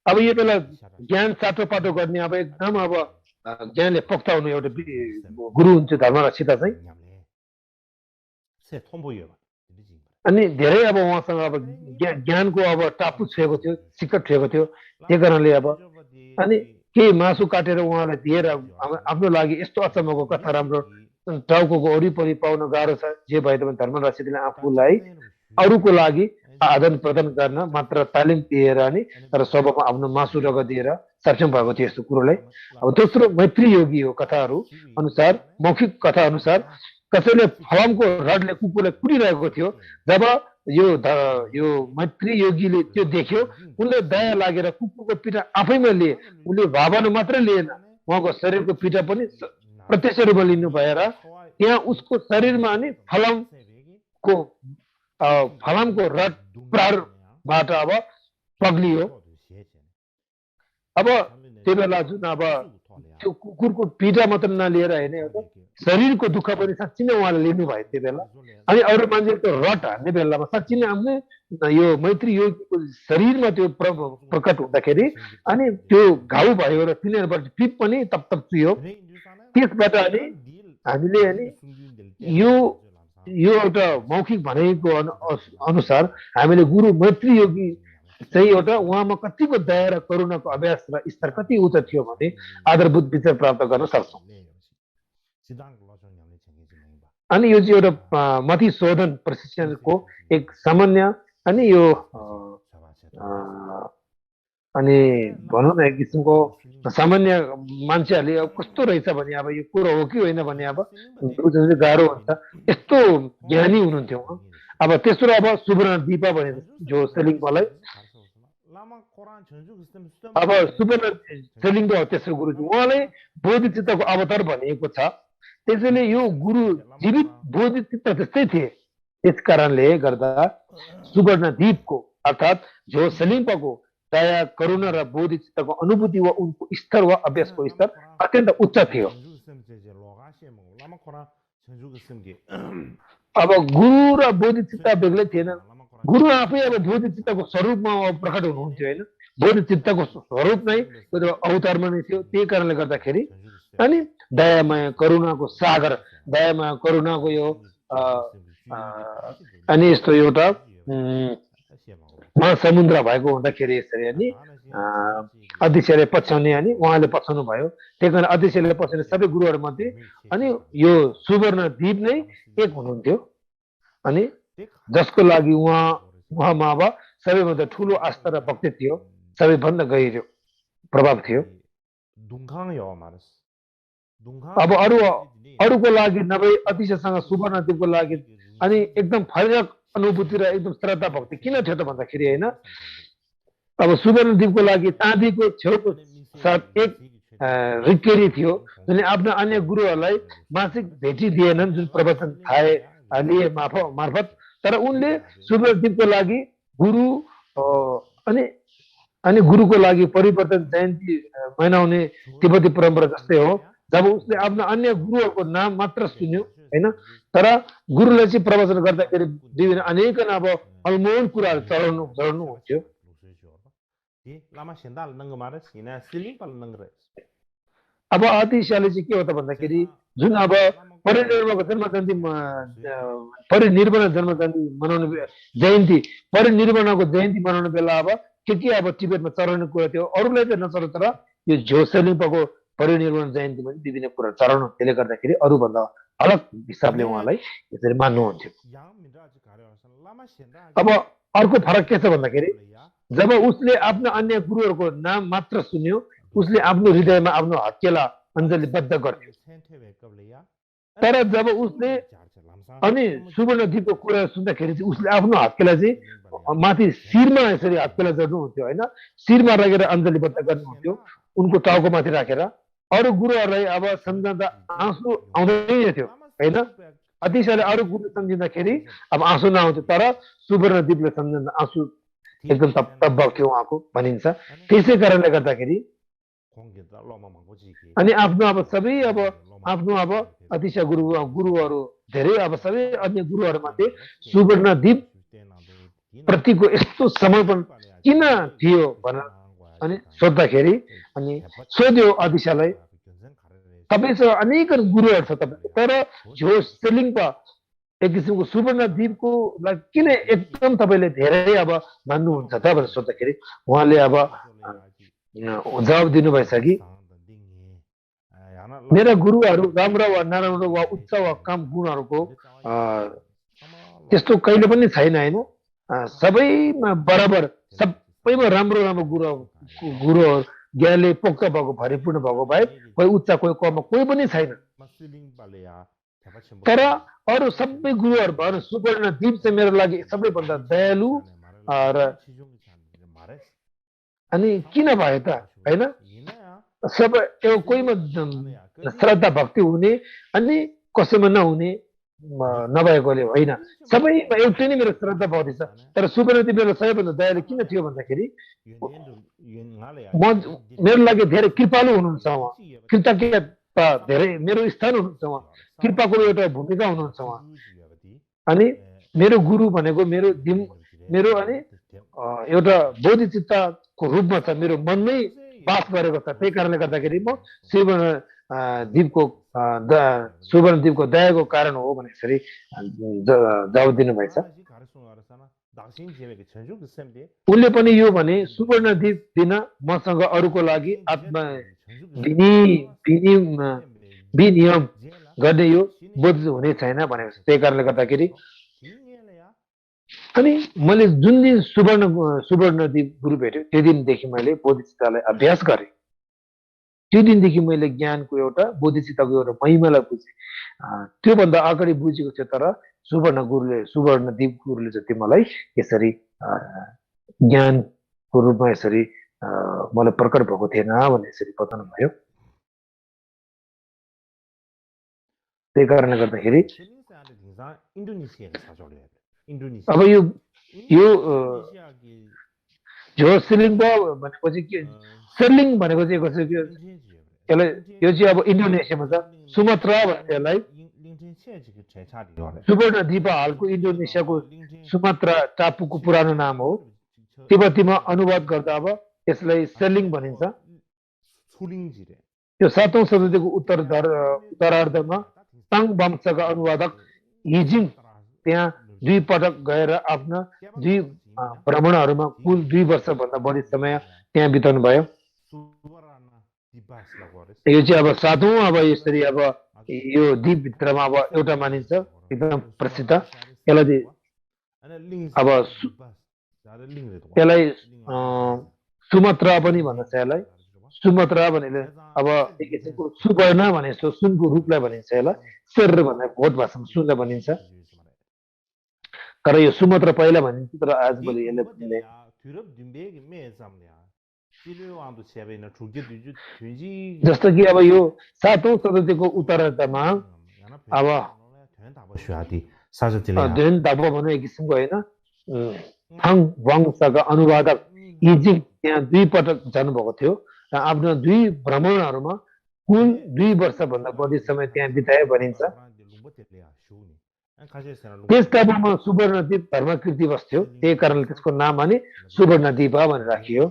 अब यो बेला ज्ञान साटोपाटो गर्ने अब एकदम अब ज्ञानले पक्ताउनु एउटा गुरु हुन्छ धर्मरक्षित चाहिँ अनि धेरै अब उहाँसँग अब ज्ञानको अब टापु छुएको थियो सिक्कट छुएको थियो त्यही कारणले अब अनि केही मासु काटेर उहाँलाई दिएर आफ्नो लागि यस्तो अचम्मको कथा राम्रो टाउको वरिपरि पाउन गाह्रो छ जे भए पनि धर्मरक्षितले आफूलाई अरूको लागि आदान प्रदान गर्न मात्र तालिम दिएर अनि तर सबैमा आफ्नो मासु रगत दिएर सक्षम भएको थियो यस्तो कुरोलाई अब दोस्रो मैत्री योगी हो कथाहरू अनुसार मौखिक कथा अनुसार कसैले फलामको रडले कुकुरलाई कुटिरहेको थियो जब यो मैत्री योगीले त्यो देख्यो उनले दया लागेर कुकुरको पिठा आफैमा लिए उनले भावना मात्रै लिएन उहाँको शरीरको पिठा पनि प्रत्यक्ष रूपमा लिनु भएर त्यहाँ उसको शरीरमा अनि फलामको रड प्रहारबाट अब पग्लियो अब त्यो बेला जुन अब त्यो कुकुरको पिठा मात्र नलिएर होइन एउटा शरीरको दुःख पनि साँच्ची नै उहाँले लिनुभयो त्यो बेला अनि अरू मान्छेको रट हान्ने बेलामा साँच्ची नै आफ्नो यो मैत्री योगीको शरीरमा त्यो प्रकट हुँदाखेरि अनि त्यो घाउ भयो र तिनीहरूबाट पिप पनि तप चुयो त्यसबाट अनि हामीले अनि यो एउटा मौखिक भनाइको अनुसार हामीले गुरु मैत्री योगी चाहिँ एउटा उहाँमा कतिको दया र करुणाको अभ्यास र स्तर कति उच्च थियो भने आधारभूत विचार प्राप्त गर्न सक्छौँ अनि यो चाहिँ एउटा मति शोधन प्रशिक्षणको एक सामान्य अनि यो अनि भनौँ न एक किसिमको सामान्य मान्छेहरूले अब कस्तो रहेछ भने अब यो कुरो हो कि होइन भने अब गाह्रो हुन्छ यस्तो ज्ञानी हुनुहुन्थ्यो अब तेस्रो अब सुवर्ण दिपा भने जो सेलिङपालाई अब सुवर्ण सेलिङको तेस्रो गुरुजी उहाँले बोधिचित्तको अवतार भनिएको छ त्यसैले यो गुरु जीवित बोधिचित्त जस्तै थिए त्यस कारणले गर्दा सुवर्ण दीपको अर्थात् जो सेलिङपाको दया करुणा र बोधिचित्तको अनुभूति वा उनको स्तर वा अभ्यासको स्तर अत्यन्त उच्च थियो अब गुरु र बोधिचित्त बेग्लै थिएन गुरु आफै अब बोधिचित्तको स्वरूपमा प्रकट हुनुहुन्थ्यो होइन बोधिचित्तको स्वरूप नै अवतारमा नै थियो त्यही कारणले गर्दाखेरि अनि दयामय करुणाको सागर दयामय करुणाको यो अनि यस्तो एउटा महासमुद्र भएको हुँदाखेरि यसरी अनि अध्यक्षले पछ्याउने अनि उहाँले पछ्याउनु भयो त्यही कारण अध्यक्षले पछ्याउने सबै गुरुहरूमध्ये अनि यो सुवर्ण दीप नै एक हुनुहुन्थ्यो अनि जसको लागि उहाँमा अब सबैभन्दा ठुलो आस्था र भक्ति थियो सबैभन्दा गहिरो प्रभाव थियो अब अरूको लागि नभई अतिशयसँग सुवर्ण दीपको लागि अनि एकदम फरक अनुभूति र एकदम श्रद्धा भक्ति किन थियो त भन्दाखेरि होइन अब सुवर्ण दीपको लागि चाँदीको छेउको साथ एक रिकेरी थियो जुन आफ्ना अन्य गुरुहरूलाई मासिक भेटी दिएनन् जुन प्रवचन थाहे लिए मार्फत तर उनले सुवर्ण दीपको लागि गुरु अनि गुरुको लागि परिवर्तन जयन्ती मनाउने तिब्बती परम्परा जस्तै हो जब उसले आफ्ना अन्य गुरुहरूको नाम मात्र सुन्यो होइन तर गुरुले चाहिँ प्रवचन गर्दाखेरि विभिन्न अनेक अब अनमोल कुराहरू चढाउनु हुन्थ्यो अब अतिशयले चाहिँ के हो त भन्दाखेरि जुन अब परिनिर्वाणको जन्म जयन्ती परिनिर्वाणको जयन्ती मनाउने बेला अब के अब टिबेटमा चढाउने कुरा थियो अरूलाई त नचढाउ तर यो झोसेलिङपाको परिनिर्वाण जयन्ती पनि विभिन्न कुरा चढाउनु त्यसले गर्दाखेरि अरूभन्दा अलग हिसाबले उहाँलाई यसरी मान्नुहुन्थ्यो अब अर्को फरक के छ भन्दाखेरि जब उसले आफ्ना अन्य गुरुहरूको नाम मात्र सुन्यो उसले आफ्नो हृदयमा आफ्नो हत्केला अञ्जलीबद्ध गर्थ्यो तर जब उसले अनि सुवर्ण दीपको कुरा सुन्दाखेरि चाहिँ उसले आफ्नो हत्केला चाहिँ माथि शिरमा यसरी हत्केला गर्नुहुन्थ्यो होइन शिरमा राखेर अञ्जलीबद्ध गर्नुहुन्थ्यो उनको टाउको माथि राखेर अरू गुरुहरूलाई अब सम्झँदा आँसु आउँदै थियो होइन अतिशयले अरू गुरु सम्झिँदाखेरि अब आँसु नआउँथ्यो तर सुवर्ण दीपले सम्झँदा आँसु एकदम तब्बक थियो उहाँको भनिन्छ त्यसै कारणले गर्दाखेरि अनि आफ्नो अब सबै अब आफ्नो अब अतिशय गुरुहरू धेरै अब सबै अन्य गुरुहरूमध्ये सुवर्ण दीप प्रतिको यस्तो समर्पण किन थियो भनेर अनि सोद्धाखेरि अनि सोध्यो अदिशालाई तपाईँसँग अनेक गुरुहरू छ तपाईँको तर जो सेलिङपा एक किसिमको सुवर्ण दीपको लागि किन एकदम तपाईँले धेरै अब मान्नुहुन्छ त भनेर सोद्धाखेरि उहाँले अब जवाब दिनुभएछ कि मेरा गुरुहरू राम्रो वा नराम्रो वा उच्च वा कम गुणहरूको त्यस्तो कहिले पनि छैन होइन सबैमा बराबर सबैमा राम्रो गुरुहरू ज्ञानले पोख्त भएको भरिपूर्ण भएको भए कोही उच्च कोही कम कोही पनि छैन तर अरू सबै गुरुहरू भएर सुवर्णदीप चाहिँ मेरो लागि सबैभन्दा दयालु र अनि किन भयो त हैन सबै कोहीमा श्रद्धा भक्ति हुने अनि कसैमा नहुने नभएकोले होइन सबैमा एउटै नै मेरो श्रद्धा भक्ति छ तर सुवर्णदीप मेरो सबैभन्दा दयालु किन थियो भन्दाखेरि मेरो लागि धेरै कृपालु हुनुहुन्छ उहाँ कृतज्ञता धेरै मेरो स्थान हुनुहुन्छ उहाँ कृपाको एउटा भूमिका हुनुहुन्छ उहाँ अनि मेरो गुरु भनेको मेरो अनि एउटा बोधिचित्तको रूपमा छ मेरो मनमै बास गरेको छ त्यही कारणले गर्दाखेरि म सुवर्णदीपको दयाको कारण हो भने यसरी जवाब दिनुभएछ उनले पनि यो भने सुवर्णदीप दिन मसँग अरूको लागि आत्मा विनियम गर्ने यो बोध हुने छैन भनेको छ त्यही कारणले गर्दाखेरि अनि मैले जुन दिन सुवर्णदीप गुरु भेट्यो त्यो दिनदेखि मैले बोधिचित्तलाई अभ्यास गरेँ त्यो दिनदेखि मैले ज्ञानको एउटा बोधिचित्तको एउटा महिमालाई बुझेँ त्योभन्दा अगाडि बुझेको थियो तर सुवर्णदीप गुरुले चाहिँ मलाई यसरी ज्ञानको रूपमा यसरी मलाई प्रकट भएको थिएन भन्ने यसरी बताउनु भयो त्यही कारणले गर्दाखेरि अब यो सिलिङ भनेको चाहिँ सिर्लिङ भनेको चाहिँ कसरी यसलाई यो चाहिँ अब इन्डोनेसियामा छ सुमात्रा भन्छ यसलाई सुवर्णदीप हालको इन्डोनेसियाको सुमात्रा टापुको पुरानो नाम हो तिब्बतीमा अनुवाद गर्दा अब यसलाई सेलिङ भनिन्छ यो 7औं शताब्दीको उत्तरार्धमा ताङ वंशका अनुवादक हिजिङ त्यहाँ 2 पटक गएर आफ्ना 2 भ्रमणहरूमा कुल 2 वर्षभन्दा बढी समय त्यहाँ बिताउनु भयो यो चाहिँ अब 7औं अब यसरी अब यो द्वीपभित्रमा अब एउटा मानिन्छ एकदम प्रसिद्ध यसलाई अब यसलाई सुमात्रा पनि भन्दछ यसलाई सुमात्रा भनेर अब एक किसिमको सुवर्ण भने जस्तो सुनको रूपलाई भनिन्छ यसलाई शेर भन्दा भोट भाषामा सुनलाई भनिन्छ तर यो सुमात्रा पहिला भनिन्छ तर आजभोलि यसले जस्तो कि अब यो 7औं शताब्दीको उत्तरार्धमा अब धेन दाबो भन्नु एक किसिमको होइन थाङ वंशका अनुवादक इजिङ त्यहाँ 2 पटक जानुभएको थियो र आफ्ना 2 भ्रमणहरूमा कुल 2 वर्षभन्दा बढी समय त्यहाँ बिताए भनिन्छ त्यस टापुमा सुवर्णदीप धर्मकीर्ति बस्थ्यो त्यही कारणले त्यसको नाम अनि सुवर्णदीप भनेर राखियो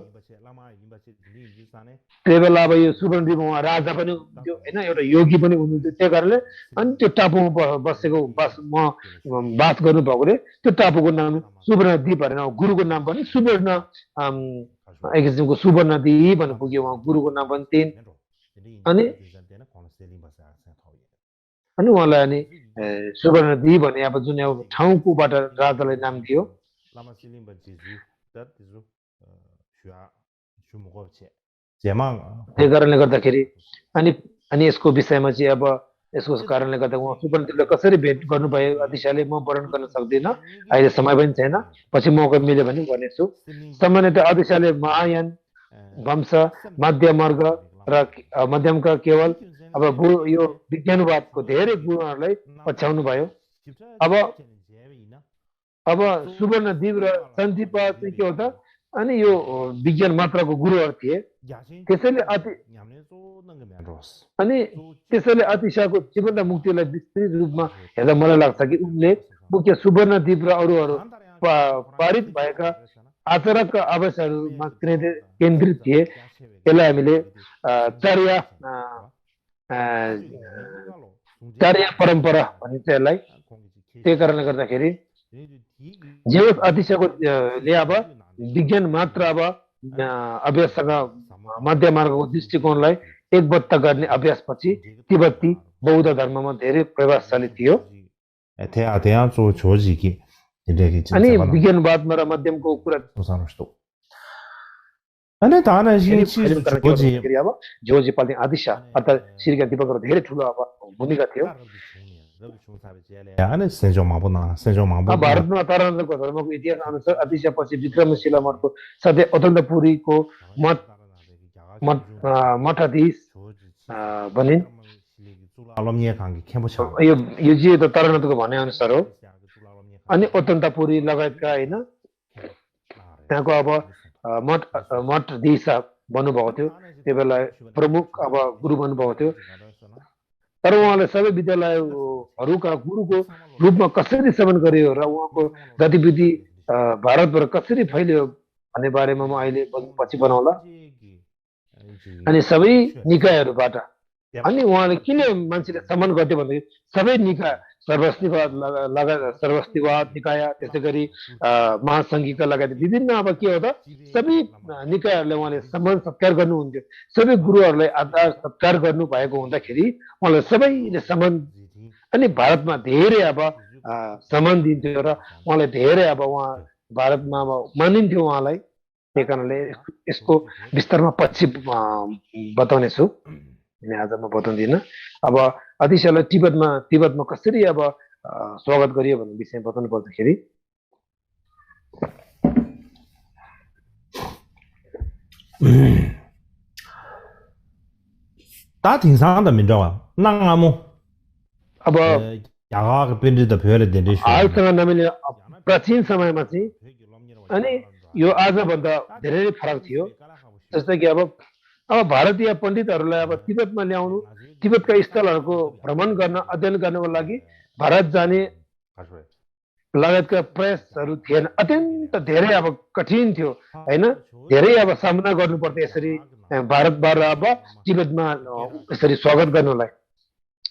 त्यही बेला अब यो सुवर्णदीप उहाँ राजा पनि हुनुहुन्थ्यो होइन एउटा योगी पनि हुनुहुन्थ्यो त्यही कारणले अनि त्यो टापुमा बसेको बास गर्नुभएकोले त्यो टापुको नाम सुवर्णदीप भनेर गुरुको नाम पनि सुवर्ण एक किसिमको सुवर्णदीप भनेर पुग्यो उहाँ गुरुको नाम पनि त्यही अनि उहाँलाई अनि सुवर्णदीप भने अब जुन अब ठाउँकोबाट राजालाई नाम दियो त्यही कारणले गर्दाखेरि अनि यसको विषयमा चाहिँ अब यसको कारणले गर्दा उहाँ सुवर्णदीपलाई कसरी भेट गर्नुभयो अतिशाले म वर्णन गर्न सक्दिनँ अहिले समय पनि छैन पछि मौका मिल्यो भने गर्नेछु सामान्यतः अतिशाले महायान वंश मध्यमार्ग र मध्यमका केवल अब यो विज्ञानवादको धेरै गुरुहरूलाई पछ्याउनु भयो अब सुवर्णदीप र सन्दिपा चाहिँ के हो त अनि यो विज्ञान मात्रको गुरुहरू थिए त्यसैले अतिशाको जीवन र मुक्तिलाई विस्तृत रूपमा हेर्दा मलाई लाग्छ कि उनले मुख्य सुवर्णदीप र अरूहरू पारित भएका आचरणका आवासहरूमा केन्द्रित थिए यसलाई हामीले चार्य परम्परा भनिन्छ यसलाई त्यही कारणले गर्दाखेरि जे होस् अतिशाको अब विज्ञान मात्र अब अभ्याससँग मध्यमार्गको दृष्टिकोणलाई एकबद्ध गर्ने अभ्यासपछि तिब्बती बौद्ध धर्ममा धेरै प्रभावशाली थियो अनि विज्ञानवादमा र मध्यमको कुरा जोजी पाल्ने आदिशा अर्थात् श्रीका दीपकको धेरै ठुलो अब भूमिका थियो अनि भारतमा तारानाथको धर्मको इतिहास अनुसार अतिशयपछि विक्रमशिला मठको सध्य अतन्तपुरीको मठाधीश भनिन् यो चाहिँ त तारानाथको भने अनुसार हो अनि अतन्तपुरी लगायतका होइन त्यहाँको अब मठाधीश बन्नुभएको थियो त्यो बेला प्रमुख अब गुरु बन्नुभएको थियो तर उहाँले सबै विद्यालयहरूका गुरुको रूपमा कसरी सेवन गर्यो र उहाँको गतिविधि भारतभर कसरी फैलियो भन्ने बारेमा म अहिले पछि बनाउला अनि सबै निकायहरूबाट अनि उहाँले किन मान्छेले सम्मान गर्थ्यो भन्दाखेरि सबै निकाय सर्वस्तिवाद निकाय त्यसै गरी महासङ्घिका लगायत विभिन्न अब के हो त सबै निकायहरूले उहाँले सम्मान सत्कार गर्नुहुन्थ्यो सबै गुरुहरूलाई आदर सत्कार गर्नु भएको हुँदाखेरि उहाँले सबैले सम्मान अनि भारतमा धेरै अब सम्मान दिन्थ्यो र उहाँले धेरै अब उहाँ भारतमा अब मानिन्थ्यो उहाँलाई त्यही कारणले यसको विस्तारमा पछि बताउने छु आज म बताउँदिनँ अब अतिशयलाई तिब्बतमा कसरी अब स्वागत गरियो भन्ने विषय बताउनु पर्दाखेरि अब हालसँग नमिल्ने प्राचीन समयमा चाहिँ अनि यो आजभन्दा धेरै फरक थियो जस्तै कि अब भारतीय पण्डितहरूलाई अब तिब्बतमा ल्याउनु तिब्बतका स्थलहरूको भ्रमण गर्न अध्ययन गर्नको लागि भारत जाने लगायतका प्रयासहरू थिएन अत्यन्त धेरै अब कठिन थियो होइन धेरै अब सामना गर्नु पर्थ्यो यसरी भारतबाट अब तिब्बतमा यसरी स्वागत गर्नलाई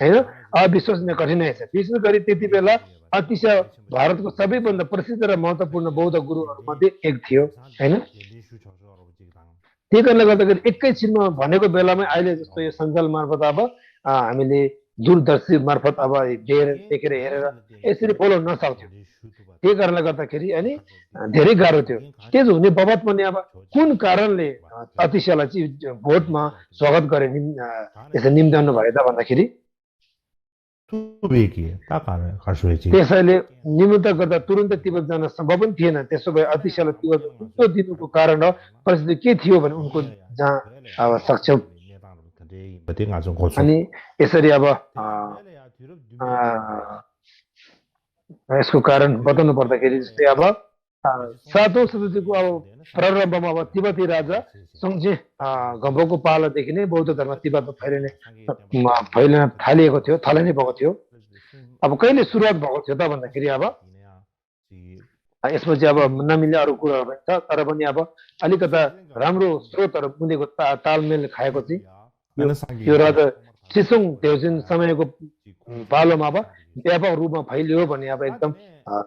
होइन अविश्वसनीय कठिनाइ छ विशेष गरी त्यति बेला अतिशय भारतको सबैभन्दा प्रसिद्ध र महत्त्वपूर्ण बौद्ध गुरुहरूमध्ये एक थियो होइन त्यही कारणले गर्दाखेरि एकैछिनमा भनेको बेलामै अहिले जस्तो यो सञ्जाल मार्फत अब हामीले दूरदर्शी मार्फत अब देखेर हेरेर यसरी बोल्न नसक्थ्यो त्यही कारणले गर्दाखेरि अनि धेरै गाह्रो थियो त्यस हुने बाबत पनि अब कुन कारणले अतिशयलाई चाहिँ भोटमा स्वागत गरे यसरी निम्त्याउनु भयो त भन्दाखेरि त्यसैले निम्त गर्दा तुरन्तै तिब्बत जान सम्भव पनि थिएन त्यसो भए अतिशयलाई तिब्बत दिनुको कारण र परिस्थिति के थियो भने उनको जहाँ अब सक्षम अनि यसरी अब यसको कारण बताउनु पर्दाखेरि जस्तै अब 7औं शताब्दीको अब प्रारम्भमा अब तिब्बती राजा सङ्जे गम्पोको पालादेखि नै बौद्ध धर्म तिब्बतमा फैलिन थालिएको थियो थालनी भएको थियो अब कहिले सुरुवात भएको थियो त भन्दाखेरि अब यसपछि अब नमिल्ने अरू कुराहरू पनि छ तर पनि अब अलिकता राम्रो स्रोतहरू मिलेको तालमेल खाएको चाहिँ यो राजा छिसुङ देउसिन समयको पालोमा अब व्यापक रूपमा फैलियो भने अब एकदम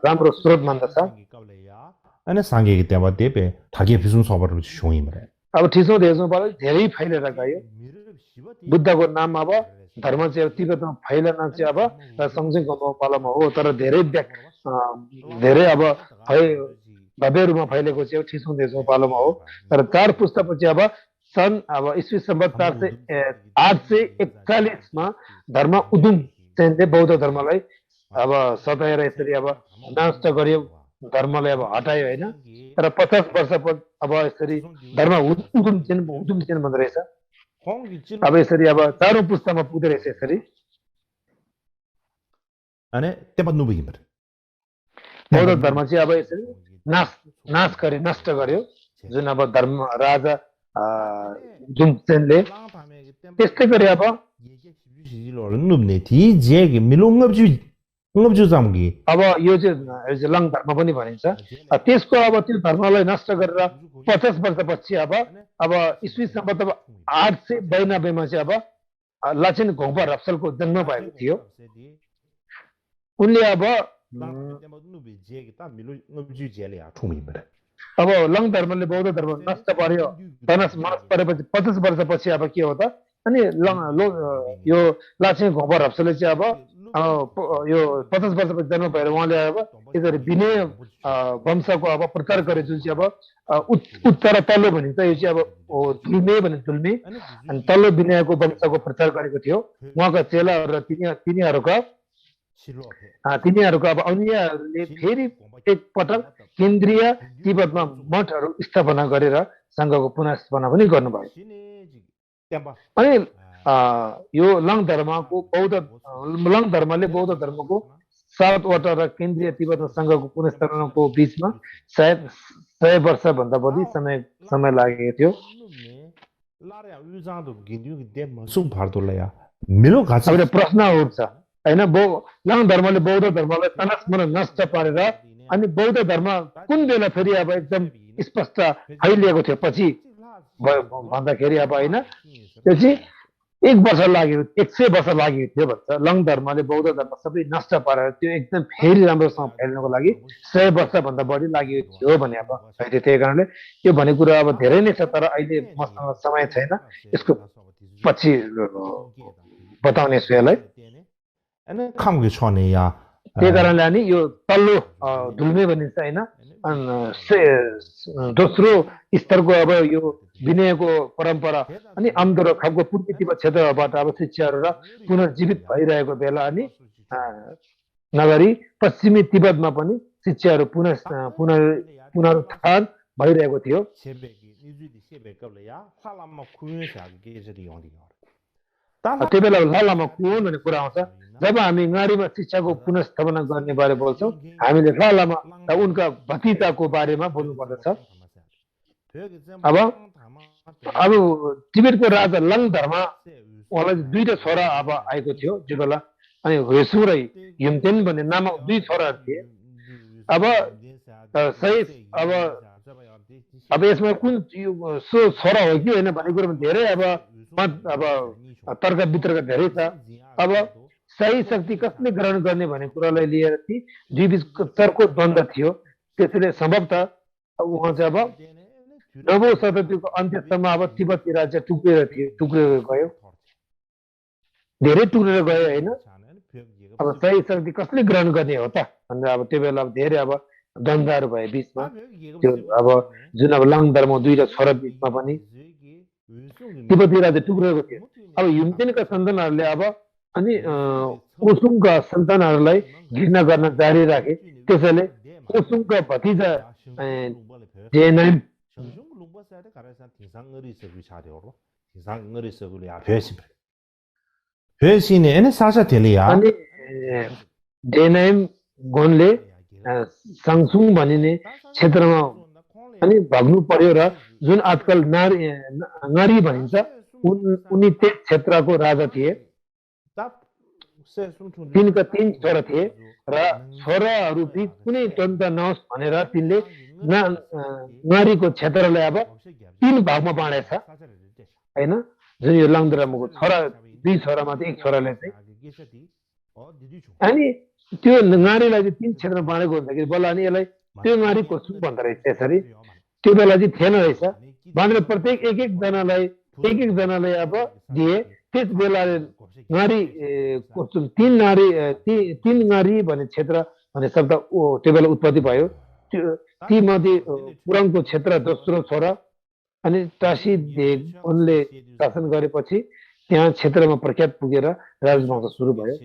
राम्रो स्रोत मान्दछ अनि सांगेको त्यहाँ देपे ठाके फिसुङ सबर छोइ मरे अब ठिसो देशमा पालो धेरै फैलेर गयो बुद्धको नाम अब धर्म चाहिँ तिब्बतमा फैलन चाहिँ अब सङ्गसिङ गम्पो पालोमा हो तर धेरै अब भव्य रूपमा फैलेको चाहिँ ठिसो देशमा पालोमा हो तर 4 पुस्तापछि अब सन् अब ईस्वी सम्वत 841 मा धर्म उदुम सेनले बौद्ध धर्मलाई अब सताएर यसरी अब नष्ट गर्यो धर्मलाई अब हटायो होइन तर 50 वर्ष अब यसरी धर्म उदुम सेन भन्दो रहेछ अब यसरी अब 4औं पुस्तामा पुग्दो रहेछ यसरी अनि त्यहाँ नुबुगिम बौद्ध धर्म चाहिँ अब यसरी नष्ट गर्यो जुन अब धर्म राजा जुमसेनले त्यस्तै गरी अब अब यो चाहिँ लङ धर्म पनि भनिन्छ त्यसको अब त्यो धर्मलाई नष्ट गरेर 50 वर्षपछि अब ईस्वी सम्वत 892 मा चाहिँ अब लाचेन घोङ्पा रप्सलको जन्म भएको थियो उनले अब लङ धर्मले बौद्ध धर्म नष्ट पर्यो तनस मनस परेपछि 50 वर्षपछि अब के हो त अनि यो लाचेन घोङ्पा रप्सलले चाहिँ अब यो 50 वर्षपछि जन्म भएर उहाँले अब यसरी विनय वंशको अब प्रचार गरे जुन चाहिँ अब उत्तर तल्लो भनिन्छ यो चाहिँ अब दुल्मे भने दुल्मे अनि तल्लो विनयको वंशको प्रचार गरेको थियो उहाँका चेलाहरू र तिनीहरूका तिनीहरूको अब अनुयायीहरूले फेरि एकपटक केन्द्रीय तिब्बतमा मठहरू स्थापना गरेर सङ्घको पुनर्स्थापना पनि गर्नुभयो अनि यो लङ धर्मको लङ धर्मले बौद्ध धर्मको 7वटा र केन्द्रीय तिब्बत सङ्घको पुनर्स्थापनाको बिचमा सायद 100 वर्षभन्दा बढी समय लागेको थियो अब प्रश्न उठ्छ होइन लङ धर्मले बौद्ध धर्मलाई तनासमन नष्ट पारेर अनि बौद्ध धर्म कुन बेला फेरि अब एकदम स्पष्ट फैलिएको थियो पछि भन्दाखेरि अब होइन त्यसपछि 1 वर्ष लाग्यो 100 वर्ष लागेको थियो भन्छ लङ धर्मले बौद्ध धर्म सबै नष्ट पारेर त्यो एकदम फेरि राम्रोसँग फैल्नको लागि 100 वर्षभन्दा बढी लागेको थियो भने अब अहिले त्यही कारणले यो भनेको कुरा अब धेरै नै छ तर अहिले मसँग समय छैन यसको पछि बताउने छु यसलाई त्यही कारणले अनि यो तल्लो धुल्मे भनिन्छ होइन दोस्रो स्तरको अब यो विनयको परम्परा अनि आमदोर खालको पूर्वी तिब्बत क्षेत्रबाट अब शिक्षाहरू र पुनर्जीवित भइरहेको बेला अनि नगरी पश्चिमी तिब्बतमा पनि शिक्षाहरू पुनरुत्थान भइरहेको थियो त्यो बेला लालामा कुन भन्ने कुरा आउँछ जब हामी गाडीमा शिक्षाको पुनर्स्थापना गर्ने बारे बोल्छौँ हामीले लालामा उनका भतिजाको बारेमा बोल्नु पर्दछ अब तिब्बतको राजा लङ धर्म उहाँलाई 2टा छोरा अब आएको थियो त्यो बेला अनि हेसु र युमतेन भन्ने नामक 2 छोराहरू थिए अब सही अब यसमा कुन सो छोरा हो कि होइन भन्ने कुरोमा धेरै अब तर्क वितर्क धेरै छ अब सही शक्ति कसले ग्रहण गर्ने भन्ने कुरालाई लिएर दुई बीच तर्क द्वन्द्व थियो त्यसैले सम्भवतः उहाँ चाहिँ अब 9औं शताब्दीको अन्त्यसम्म अब तिब्बती राज्य टुक्रेर गयो धेरै टुक्रेर गयो होइन अब सही शक्ति कसले ग्रहण गर्ने हो त भनेर अब त्यो बेला अब धेरै अब द्वन्द्वहरू भए बिचमा त्यो अब जुन अब लङ धर्म 2टा छोरा बिचमा पनि तिब्बती राज्य टुक्रेको थियो अब युमतेनका सन्तानहरूले अब अनि ओसुङका सन्तानहरूलाई घृणा गर्न जारी राखे त्यसैले ओसुङका भतिजा जेनाम अनि जेनाम गोनले साङसुङ भनिने क्षेत्रमा अनि भग्नु पर्यो र जुन आजकल नारी भनिन्छ उनी त्यस क्षेत्रको राजा थिए तिनका 3 छोरा थिए र छोराहरू बिच कुनै द्वन्द्व नहोस् भनेर तिनले नारीको क्षेत्रलाई अब 3 भागमा बाँडेछ हैन जुन यो लङधर्मको छोरा 2 छोरामा चाहिँ 1 छोराले चाहिँ अनि त्यो नारीलाई चाहिँ 3 क्षेत्रमा बाँडेको हुँदाखेरि बल्ल अनि यसलाई त्यो नारीको सुन भन्दो रहेछ त्यसरी त्यो बेला चाहिँ थिएन रहेछ बाँडेर प्रत्येक एक जनालाई अब दिए त्यस बेला नारी तीन नारी भन्ने क्षेत्र भन्ने शब्द त्यो बेला उत्पत्ति भयो ती मध्ये पुराङको क्षेत्र दोस्रो छोरा अनि टासी देवनले शासन गरेपछि त्यहाँ क्षेत्रमा प्रख्यात पुगेर राजवंश सुरु भयो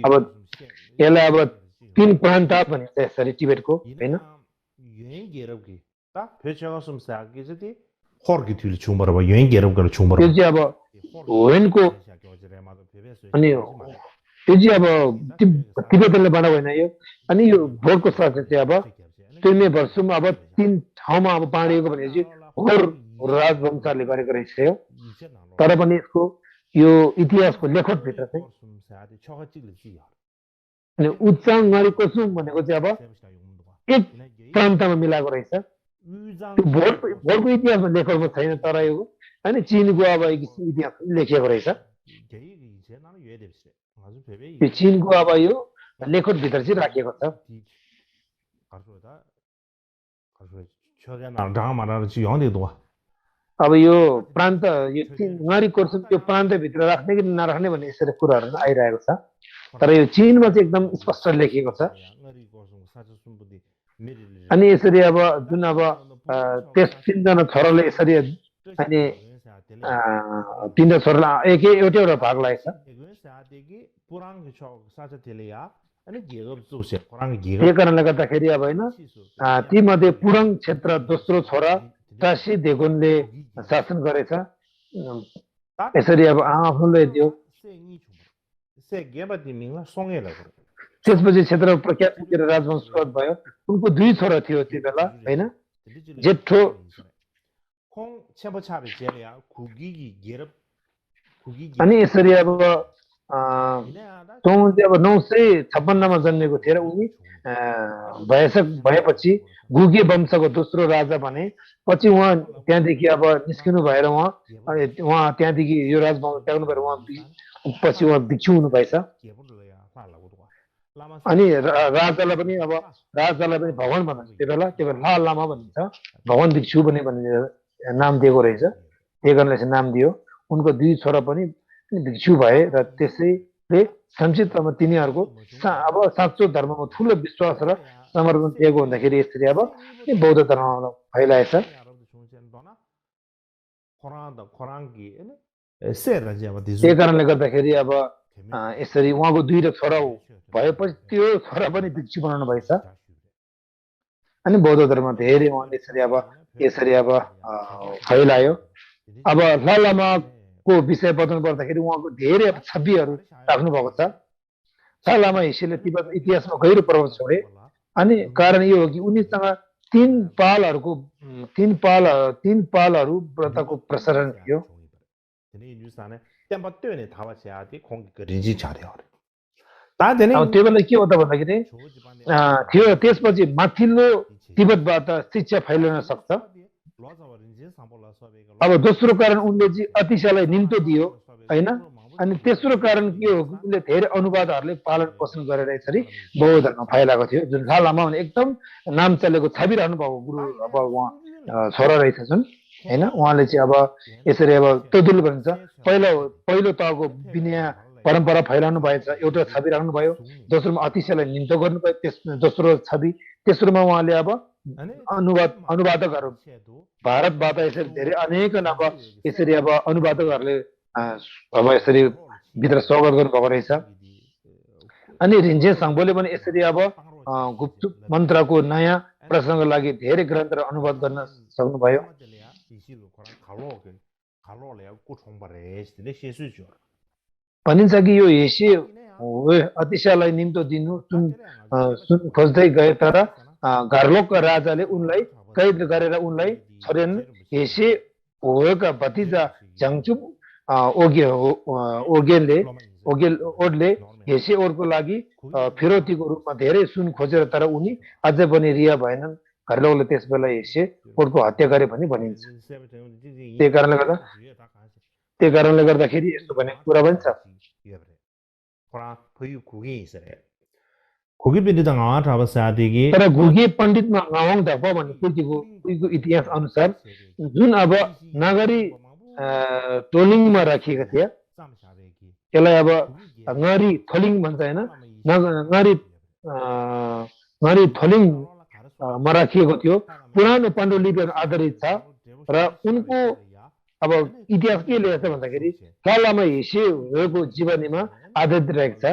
अब यसलाई अब 3 प्रान्त भनिन्छ यसरी टिबेटको हैन त्यो चाहिँ अब होइनको अनि त्यो चाहिँ अब तिब्बतले बनाएको होइन यो अनि यो भोटको शासन चाहिँ अब 3 वर्षमा अब 3 ठाउँमा अब बाँडिएको भनेपछि होर राजवंशले गरेको रहेछ यो तर पनि यसको यो इतिहासको लेखकभित्र चाहिँ अनि उच्चाङ गरी कोसुम भनेको चाहिँ अब एक प्रान्तमा मिलाएको रहेछ भोटको इतिहासमा लेखकमा छैन तर यो हैन चीनको अब इतिहास लेखिएको रहेछ यो चीनको अब यो लेखकभित्र चाहिँ राखिएको छ अब यो प्रान्त यो ngari कोर्सुम त्यो प्रान्तभित्र राख्ने कि नराख्ने भन्ने यसरी कुराहरू आइरहेको छ तर यो चीनमा चाहिँ एकदम स्पष्ट लेखिएको छ अनि यसरी अब जुन अब त्यस 3 जना छोराले यसरी अनि 3 छोरालाई एउटा भाग लागेछ पुराङ 저 사자들이야 अनि 계급 조세 पुराङ त्यही 계급 कारणले गर्दाखेरि अब होइन तीमध्ये पुरङ क्षेत्र दोस्रो छोरा तासी देगुनले शासन गरेछ यसरी अब आफूले त्यो से गेबति मिङला सोङेला गरे त्यसपछि क्षेत्र प्रख्यात राजवंश सुरुवात भयो उनको 2 छोरा थियो त्यो बेला हैन जेठो 콩 쳬버차베 제리아 구기기 गेरब 구기기 अनि यसरी अब तोमले अब 956 मा जन्मेको थियो र उनी वयस्क भएपछि गुगे वंशको दोस्रो राजा बने पछि उहाँ त्यहाँदेखि अब निस्किनु भएर उहाँ त्यहाँदेखि यो राजवंश त्याग्नु भएर उहाँ पछि उहाँ भिक्षु हुनु भएछ अनि राजालाई पनि भगवान भनिन्छ त्यो बेला ला लामा भनिन्छ भगवान भिक्षु पनि नाम दिएको रहेछ त्यही कारणले चाहिँ नाम दियो उनको 2 छोरा पनि भिक्षु भए र त्यसैले संक्षिप्तमा तिनीहरूको अब साँचो धर्ममा ठुलो विश्वास र समर्पण दिएको हुँदाखेरि यसरी अब बौद्ध धर्म फैलाएछ त्यही कारणले गर्दाखेरि अब यसरी उहाँको 2 छोरा भएपछि त्यो छोरा पनि भिक्षु बनाउनु भएछ अनि बौद्ध धर्म धेरै उहाँले यसरी अब फैलायो अब लामाको विषय बताउनु पर्दाखेरि उहाँको धेरै छविहरू राख्नु भएको छ लामा हिसीले तिब्बत इतिहासमा गहिरो प्रभाव छोडे अनि कारण यो हो कि उनीसँग 3 पालहरू व्रतको प्रसारण थियो त्यो बेला के हो त भन्दाखेरि थियो त्यसपछि माथिल्लो तिब्बतबाट शिक्षा फैलिन सक्छ अब दोस्रो कारण उनले चाहिँ अतिशालाई निम्तो दियो हैन अनि तेस्रो कारण के हो उनले धेरै अनुवादहरूले पालन पोषण गरेर यसरी बौद्ध धर्म फैलाएको थियो जुन लामा भने एकदम नाम चलेको छापिरहनु भएको गुरु अब उहाँ छोरा रहेछ जुन हैन उहाँले चाहिँ अब यसरी अब तदुल भन्छ पहिलो तहको विनय परम्परा फैलाउनु भएछ एउटा छवि राख्नु भयो दोस्रोमा अतिशयलाई निम्तो गर्नुभयो दोस्रो छवि तेस्रोमा उहाँले अब अनुवादकहरू भारतबाट यसरी धेरै अनेक अब यसरी अब अनुवादकहरूले अब यसरी भित्र स्वागत गर्नुभएको रहेछ अनि रिन्जे साङ्बोले पनि यसरी अब गुप्त मन्त्रको नयाँ प्रसङ्गको लागि धेरै ग्रन्थहरू अनुवाद गर्न सक्नुभयो भनिन्छ कि यो हेसी अतिशयलाई निम्तो दिनु सुन खोज्दै गए तर घरलोकका राजाले उनलाई कैद गरेर उनलाई छोडेन हेसी होका भतिजा झ्याङचुप ओडले हेसी ओडको लागि फिरौतीको रूपमा धेरै सुन खोजेर तर उनी अझै पनि रिहा भएनन् घरलोकले त्यस बेला हेसी ओडको हत्या गरे पनि भनिन्छ त्यही कारणले गर्दाखेरि यस्तो भने कुरा पनि छ तर गुगे पण्डितमा गाउँ ढापा भन्ने कृतिको इतिहास अनुसार जुन अब नागरी टोलिङमा राखिएका थिए त्यसलाई अब ngari थोलिङ भन्छ हैन ngari थोलिङमा राखिएको थियो पुरानो पाण्डुलिपिहरू आधारित छ र उनको अब इतिहास के लेखेछ भन्दाखेरि लामा हेसीको जीवनीमा आधारित रहेको छ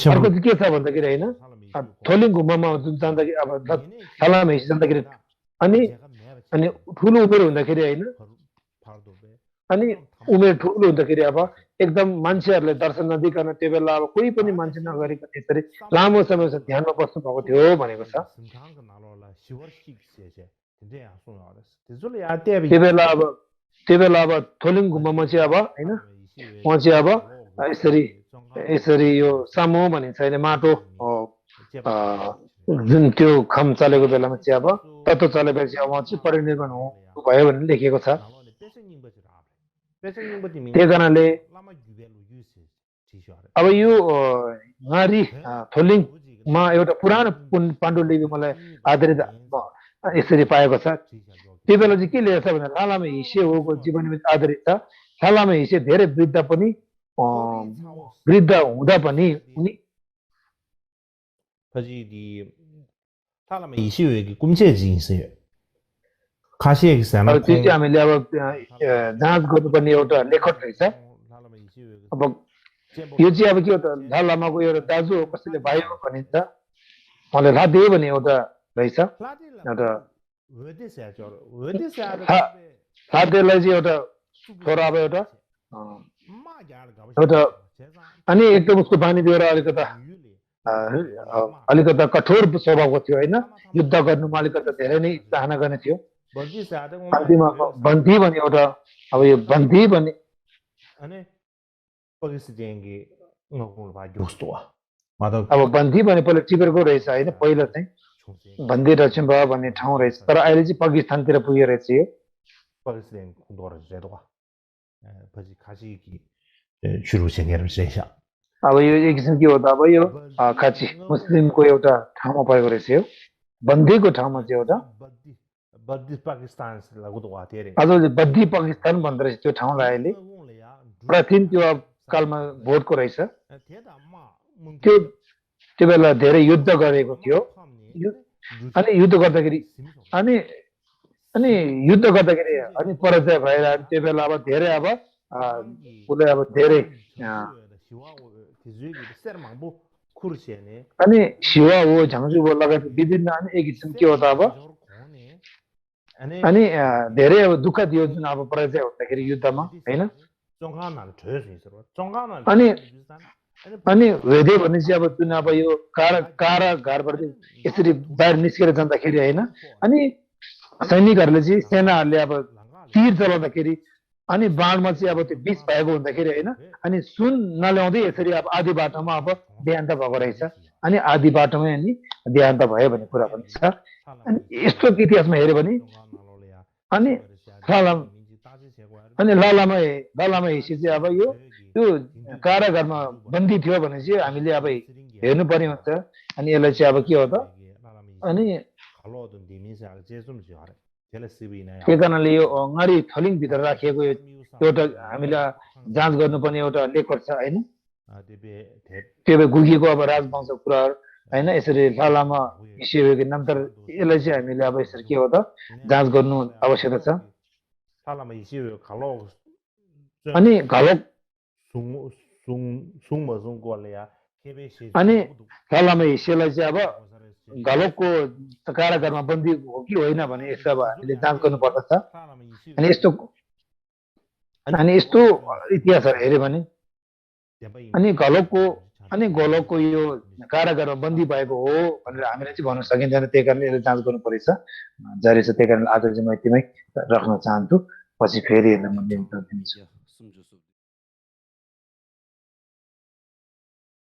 अर्को के छ भन्दाखेरि हैन थोलिङ गुम्बामा जुन जाँदाखेरि अब लामा हेसी जाँदाखेरि अनि ठुलो उमेर हुँदाखेरि हैन अनि उमेर ठुलो हुँदाखेरि अब एकदम मान्छेहरूले दर्शन नदिकन त्यो बेला अब कोही पनि मान्छे नगरिकन यसरी लामो समयसम्म ध्यानमा बस्नु भएको थियो भनेको छ त्यो बेला अब थोलिङ गुम्बामा चाहिँ अब हैन उहाँ चाहिँ अब यसरी यो सामो भनिन्छ होइन माटो जुन त्यो खम चलेको बेलामा चाहिँ अब तत्त्व चलेपछि उहाँ चाहिँ परिनिर्माण भयो भनेर लेखिएको छ त्यही कारणले अब यो ngari थोलिङमा एउटा पुरानो पाण्डुलिपि मलाई आधारित यसरी पाएको छ त्यो बेला चाहिँ के लेखेको छ भने लामा हेसीको जीवनमा आधारित छ लामा हेसी धेरै वृद्ध हुँदा पनि उनी 가시에 있잖아. अब त्यो चाहिँ हामीले अब जाँच गर्नुपर्ने एउटा लेखत रहेछ अब यो चाहिँ अब के हो त ला लामाको एउटा दाजु हो कसैले भाइ हो भनिन्छ उहाँले लादे भन्ने एउटा रहेछ एउटा लादेलाई चाहिँ एउटा छोरा अब एउटा एउटा अनि एकदम उसको बानी दिएर अलिकता कठोर स्वभावको थियो होइन युद्ध गर्नुमा अलिकता धेरै नै चाहना गर्ने थियो अन्तिममा बन्दी भन्ने एउटा अब यो बन्दी भन्ने अब बन्दी भने पहिला टिबेटको रहेछ होइन पहिला चाहिँ बन्दी रचुम्बा भन्ने ठाउँ रहेछ तर अहिले चाहिँ पाकिस्तानतिर पुगेको रहेछ यो अब यो एक किसिम के हो त अब यो खाची मुस्लिमको एउटा ठाउँमा परेको रहेछ यो बन्दीको ठाउँमा चाहिँ एउटा आज बद्दी पाकिस्तान भन्दो रहेछ त्यो ठाउँलाई अहिले प्राचीन त्यो कालमा भोटको रहेछ त्यो बेला धेरै युद्ध गरेको थियो अनि युद्ध गर्दाखेरि अनि पराजय भएर त्यो बेला अब धेरै अब उसले अब धेरै अनि शिवा हो झाङजु हो लगायत विभिन्न अनि एक किसिम के हो त अब अनि धेरै अब दुःख दियो जुन अब पराजय हुँदाखेरि युद्धमा होइन अनि वेदे भने चाहिँ अब जुन अब यो कारागारबाट यसरी बाहिर निस्केर जाँदाखेरि होइन अनि सैनिकहरूले चाहिँ सेनाहरूले अब तीर चलाउँदाखेरि अनि बाणमा चाहिँ अब त्यो विष भएको हुँदाखेरि होइन अनि सुन नल्याउँदै यसरी अब आधी बाटोमा अब देहान्त भएको रहेछ अनि आधी बाटोमै अनि देहान्त भयो भन्ने कुरा पनि छ अनि यस्तो इतिहासमा हेऱ्यो भने अनि लालामा हिस्से चाहिँ अब यो त्यो कारागारमा बन्दी थियो भने चाहिँ हामीले अब हेर्नु पर्ने हुन्छ अनि यसलाई चाहिँ अब के हो त अनि त्यही कारणले यो अङ्गारी थलिङभित्र राखिएको एउटा हामीले जाँच गर्नुपर्ने एउटा लेखत छ होइन त्यो गुगीको अब राजवंश कुराहरू होइन यसरी लालामा हिस्सेको नम्तर यसलाई चाहिँ हामीले अब यसरी के हो त जाँच गर्नु आवश्यकता छ अनि घालोक अनि लालामा हिस्सेलाई चाहिँ अब घालोकको कारागारमा बन्दी हो कि होइन भने यसो अब हामीले जाँच गर्नुपर्दछ अनि यस्तो इतिहासहरू हेऱ्यो भने अनि घालोकको यो कारागारमा बन्दी भएको हो भनेर हामीले चाहिँ भन्न सकिँदैन त्यही कारणले यसले जाँच गर्नु परेछ जारी छ त्यही कारणले आज चाहिँ म यतिमै राख्न चाहन्छु पछि फेरि हेर्न म दिन्छु